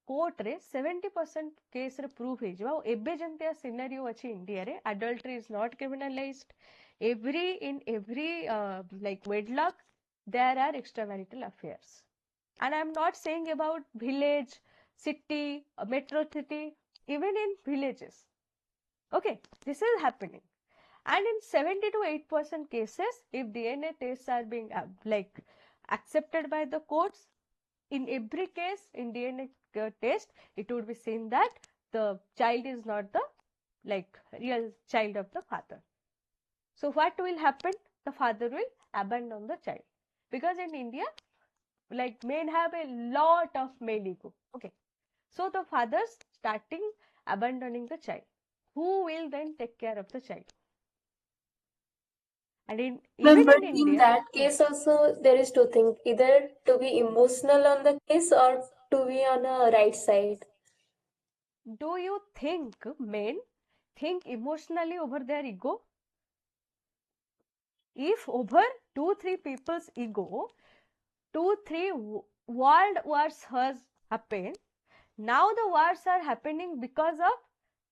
कोर्ट रे 70% केस रे प्रूफ हे जबा एबे जंतिया सिनेरियो अछि इंडिया रे adultery is not criminalized in every like wedlock there are extramarital affairs and I'm not saying about village city metro city even in villages okay this is happening and in 70 to 8% cases if DNA tests are being like accepted by the courts in every case in DNA test it would be seen that the child is not the like real child of the father. So what will happen? The father will abandon the child because in India, like men have a lot of male ego. Okay, so the fathers starting abandoning the child. Who will then take care of the child? And in Ma'am, even but in in India, that case also there is two things, either to be emotional on the case or to be on a right side. do you think men think emotionally over their ego? If over 2-3 people's ego, 2-3 world wars has happened. Now the wars are happening because of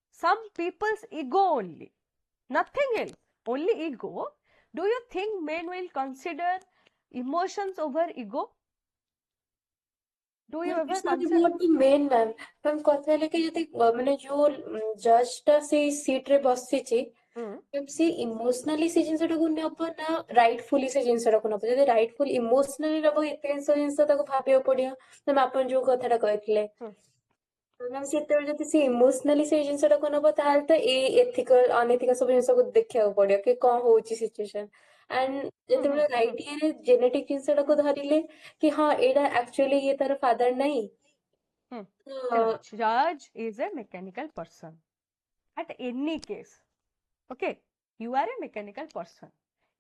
some people's ego only. Nothing else. Only ego. Do you think men will consider emotions over ego? Do you ever It's not consider? about the main ma'am. Ma'am କଥା ହେଲେ କି ଯଦି ମାନେ ଯୋଉ ଜଜ୍ ଟା ସେଇ seat ରେ ବସିଛି ମ୍ୟାମ୍ ସେ ଇମୋସନାଲି ସେ ଜିନିଷଟାକୁ ନେବ ନା ରାଇଟଫୁଲି ସେ ଜିନିଷଟାକୁ ନେବ ଯଦି ରାଇଟଫୁଲି ଇମୋସନାଲି ନେବ ଏତେ ଜିନିଷ ତାକୁ ଭାବିବାକୁ ପଡିବ ମ୍ୟାମ୍ ଆପଣ ଯୋଉ କଥାଟା କହିଥିଲେ ମ୍ୟାମ୍ ସେତେବେଳେ ଯଦି ସେ ଇମୋସନାଲି ସେଇ ଜିନିଷଟାକୁ ନେବ ତାହେଲେ ତ ଏଇ ଏଥିକାଲ ଅନଏଥିକାଲ ସବୁ ଜିନିଷକୁ ଦେଖିବାକୁ ପଡିବ କି କଣ ହଉଛି ସିଚୁଏସନ ଆଣ୍ଡ ଯେତେବେଳେ ରାଇଟ୍ ଇଏରେ ଜେନେଟିକ ଜିନିଷଟାକୁ ଧରିଲେ କି ହଁ ଏଇଟା ଆକ୍ଚୁଆଲି ଇଏ ତାର ଫାଦର ନାହିଁ Judge is a mechanical person. At any case, okay, you are a mechanical person.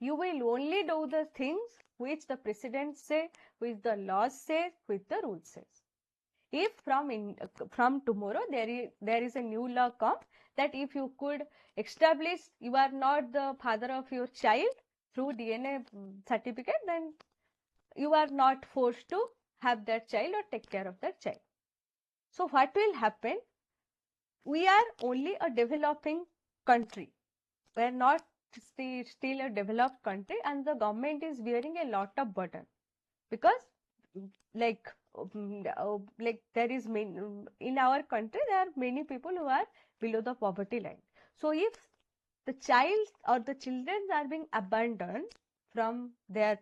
You will only do the things which the precedents say, which the laws say, which the rules says. if from tomorrow there is a new law come that if you could establish you are not the father of your child through DNA certificate, then you are not forced to have that child or take care of that child. So what will happen? We are only a developing country. We are not still a developed country, and the government is bearing a lot of burden because like there is in our country there are many people who are below the poverty line. So if the child or the children are being abandoned from their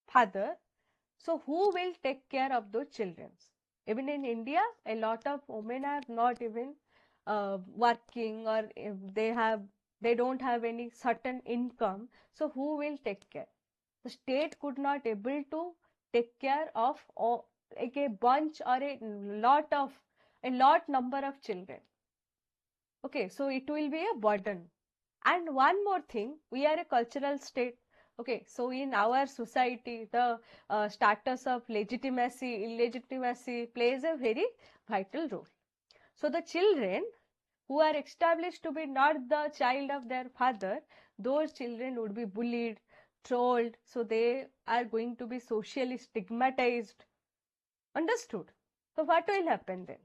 father, so who will take care of those children? Even in India, a lot of women are not even working, or if they don't have any certain income. So who will take care? The state could not able to take care of like a bunch or a lot number of children. Okay, so it will be a burden. And one more thing, we are a cultural state. Okay, so in our society, the status of legitimacy, illegitimacy plays a very vital role. So the children who are established to be not the child of their father, those children would be bullied, trolled, so they are going to be socially stigmatized. Understood? So what will happen then?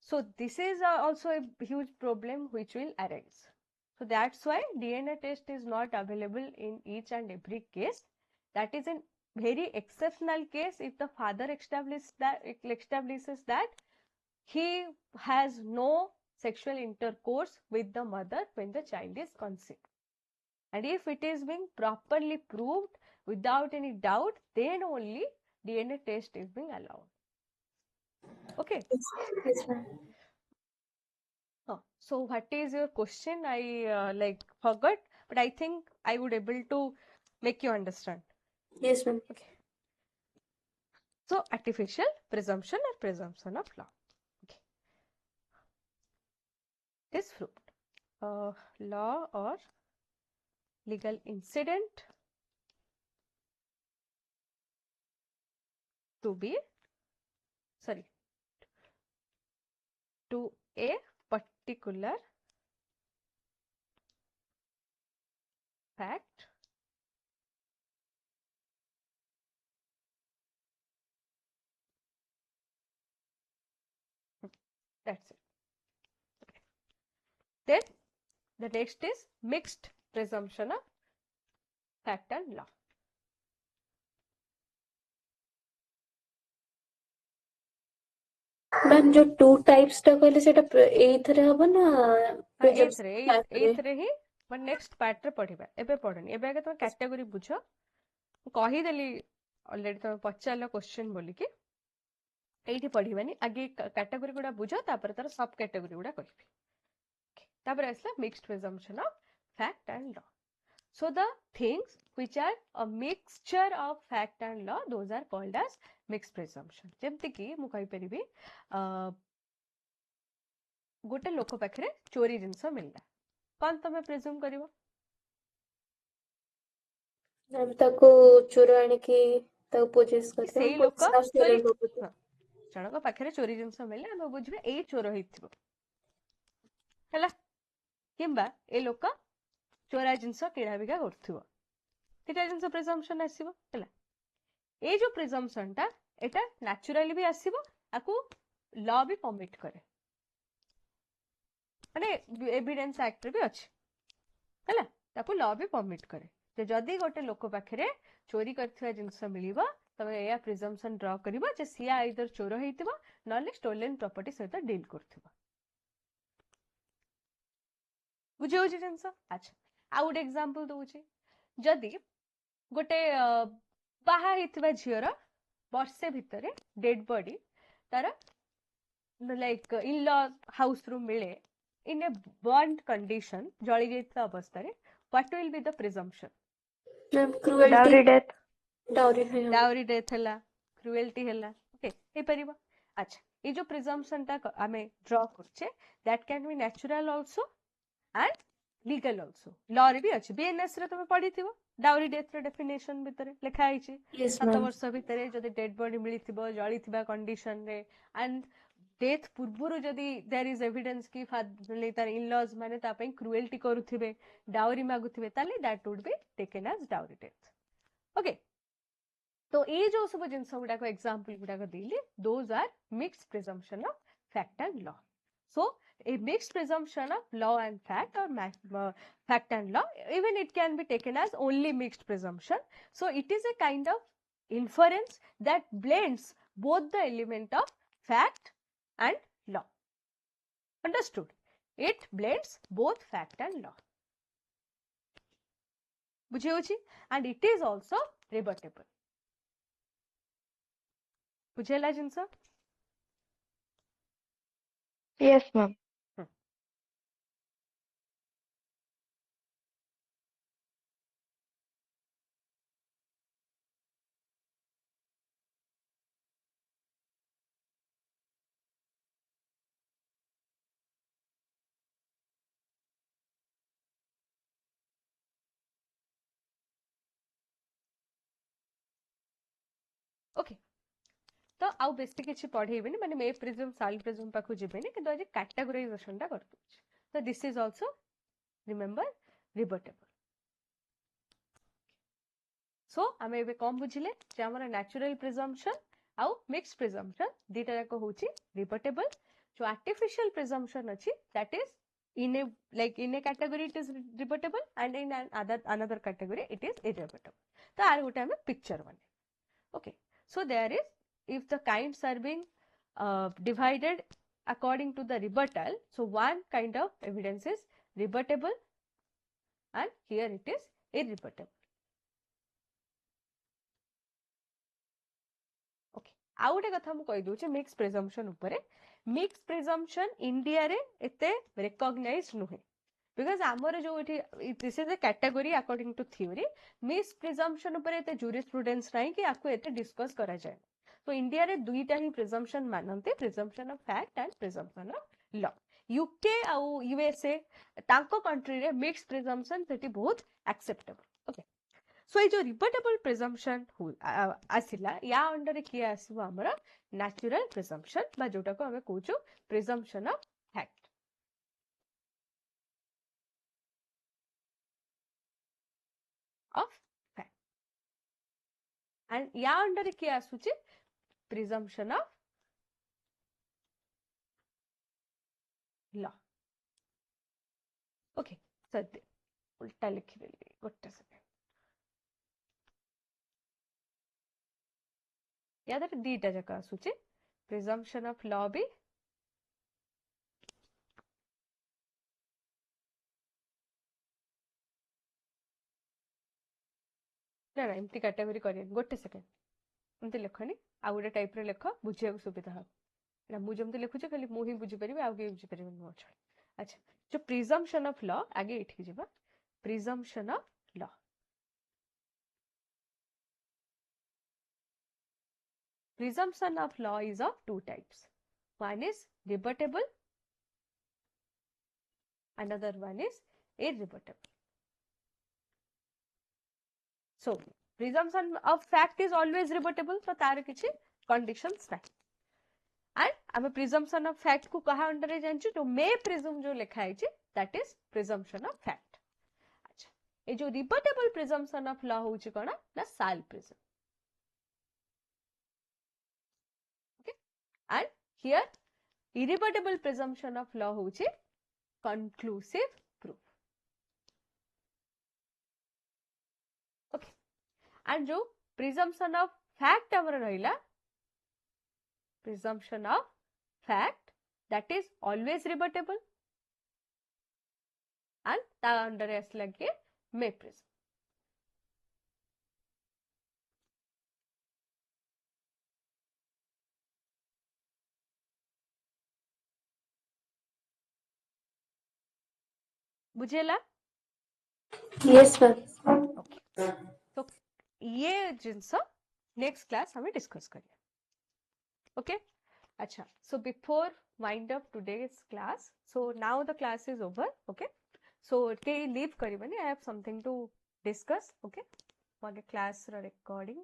So this is also a huge problem which will arise. So that's why DNA test is not available in each and every case. That is a very exceptional case if the father establishes that he has no sexual intercourse with the mother when the child is conceived. And if it is being properly proved without any doubt, then only DNA test is being allowed. Okay. Yes, ma'am. So what is your question? I forgot, but I think I would able to make you understand. Yes, ma'am. Okay. So artificial presumption or presumption of law. Okay. Is proved. Law or legal incident to be to a particular fact that's it. Okay. Then the next is mixed presumption of fact and law. Ma'am जो two types टा कहले सेटा एथरे हबो ना एथरे ही but next part रे पढिबा एबे पढनी एबे आगे तुम कैटेगरी बुझ कहि देली ऑलरेडी तुम पचारलो क्वेश्चन बोली कि एठी पढिबानी आगे कैटेगरी गुडा बुझ तापर तार सब कैटेगरी गुडा कहबी तापर आसला mixed presumption of fact and law. So the things which are a mixture of fact and law, those are called as mixed presumption. जेमती कि मु कहि परिबी गोटे लोक पाखरे चोरी जिंस मिलला कौन तमे प्रिज्यूम करिवो मैम ताको चोर आने की ताको पोजेस करते सेई हैं लोक चोरी चोरी जनक पाखरे चोरी जिंस मिलला हम बुझबे एई चोर होइथिबो हला किंबा ए लोक चोरा जिंस किणा बिका करथिबो किटा जिंस प्रिजम्पशन आसीबो हला ए जो प्रिजम्पशन टा एटा नेचुरली भी आसीबो आकु लॉ भी परमिट करे माने एविडेंस एक्ट रे भी अछि हला ताकु लॉ भी परमिट करे जे जदी गोटे लोक पाखरे चोरी करथिबा जिंस मिलिबो तबे या प्रिजम्पशन ड्रा करिवो जे सिया आइदर चोर हेतिबो नले स्टोलन प्रॉपर्टी सहित डील करथिबो बुझियो जे जिंस. अच्छा आ गुड एग्जांपल दोउची जदी गोटे बाहा हेतिबा झियर वर्षे भितरे डेड बॉडी तार लाइक इन लॉ हाउस रू मिले इन ए बर्न्ड कंडीशन जळी जेता अवस्था रे what will be the presumption ma'am dowry death dowry death हला क्रुएल्टी हला ओके हे परिबा. अच्छा ये जो प्रिजम्पशन ता हमें ड्रॉ करछे that can be natural also and legal also law रे भी अछि बीएनएस रे तमे पढी थिबो डाउरी डेथ रो डेफिनेशन भितर लिखा है Yes, 7 ma'am. वर्ष भितर जदि डेड बॉडी मिलिथिबो जळिथिबा कंडीशन रे एंड डेथ पूर्वरु जदि देयर इज एविडेंस कि तार इन-लॉज माने ता पई क्रुएल्टी करूथिबे डाउरी मागुथिबे ताले that would be taken as dowry death okay तो ये जो सब जिनस गुडा को एग्जांपल गुडा को देली those are mixed presumption of fact and law so a mixed presumption of law and fact or fact and law even it can be taken as only mixed presumption so it is a kind of inference that blends both the element of fact and law understood it blends both fact and law बुझे होची and it is also rebuttable बुझेला जिनस Yes, ma'am. Okay तो आउ बेसी किछि पढेइबेनी माने मे prism साल prism पाखु जिबेनी किंतु आज कैटेगराइजेशन टा करतु तो this is also remember rebuttable so आमे एबे कम बुझिले जे हमर नेचुरल प्रिजम्पशन आउ मिक्स प्रिजम्पशन दीटा जाको होची रिबटेबल जो आर्टिफिशियल प्रिजम्पशन अछि that is in a category it is rebuttable and in another category it is irrebuttable तो आर गोटे हमें पिक्चर बने okay so there is if the kinds are being divided according to the rebuttal so one kind of evidence is rebuttable and here it is irrebuttable okay आउ गोटे कथा मु कहि दोचे मिक्स प्रिजम्पशन उपरे मिक्स प्रिजम्पशन इंडिया रे एते recognised नुहे because आमर जो एठी this is a category according to theory mix presumption उपरे एते जूरिस्प्रूडेंस नाही कि आकु एते डिस्कस करा जाय तो इंडिया रे दुईटा ही प्रिजम्पशन मानते presumption of fact and presumption of law UK आउ यूएसए तांको कंट्री रे मिक्स प्रिजम्पशन सेठी बहुत एक्सेप्टेबल ओके सो ये जो रिबटेबल प्रिजम्पशन आसिला या अंडर किए आसीबो हमर नेचुरल प्रिजम्पशन बा जोटा को हमें कहूचो presumption of fact of fact and या अंडर किए आसुची प्रिजम्पशन ऑफ लॉ ओके सद्य उल्टा लिखि देली गोटे सेकंड याद दीटा जाक आसुची प्रिजम्पशन ऑफ लॉ भी ना ना एमती कैटेगरी करिए गोटे सेकंड एमती लिखनी आ गोटे टाइप रे लिख बुझिया सुविधा हम ना मु जमती लिखुचे खाली मु ही बुझी परिबे आ के बुझी परिबे नो अच्छा जो प्रिजम्पशन ऑफ लॉ आगे एठी जेबा presumption of law presumption of law is of two types one is rebuttable another one is irrebuttable so presumption of fact is always rebuttable so तार किछि conditions नाही and आमे presumption of fact को कहा under रे जानछु जो may presume जो लिखा है छि that is presumption of fact अच्छा ए जो rebuttable presumption of law होछि कोना ना shall presume and here irrebuttable presumption of law होछि conclusive proof okay and जो presumption of fact हमर रहिला presumption of fact that is always rebuttable and ता अंडर असला के may presume बुझेला Yes, ma'am. ओके तो ये जिनस नेक्स्ट क्लास हमें डिस्कस करिए ओके अच्छा so before wind up today's class so now the class is over okay so okay leave karibani I have something to discuss. Okay, for the class recording.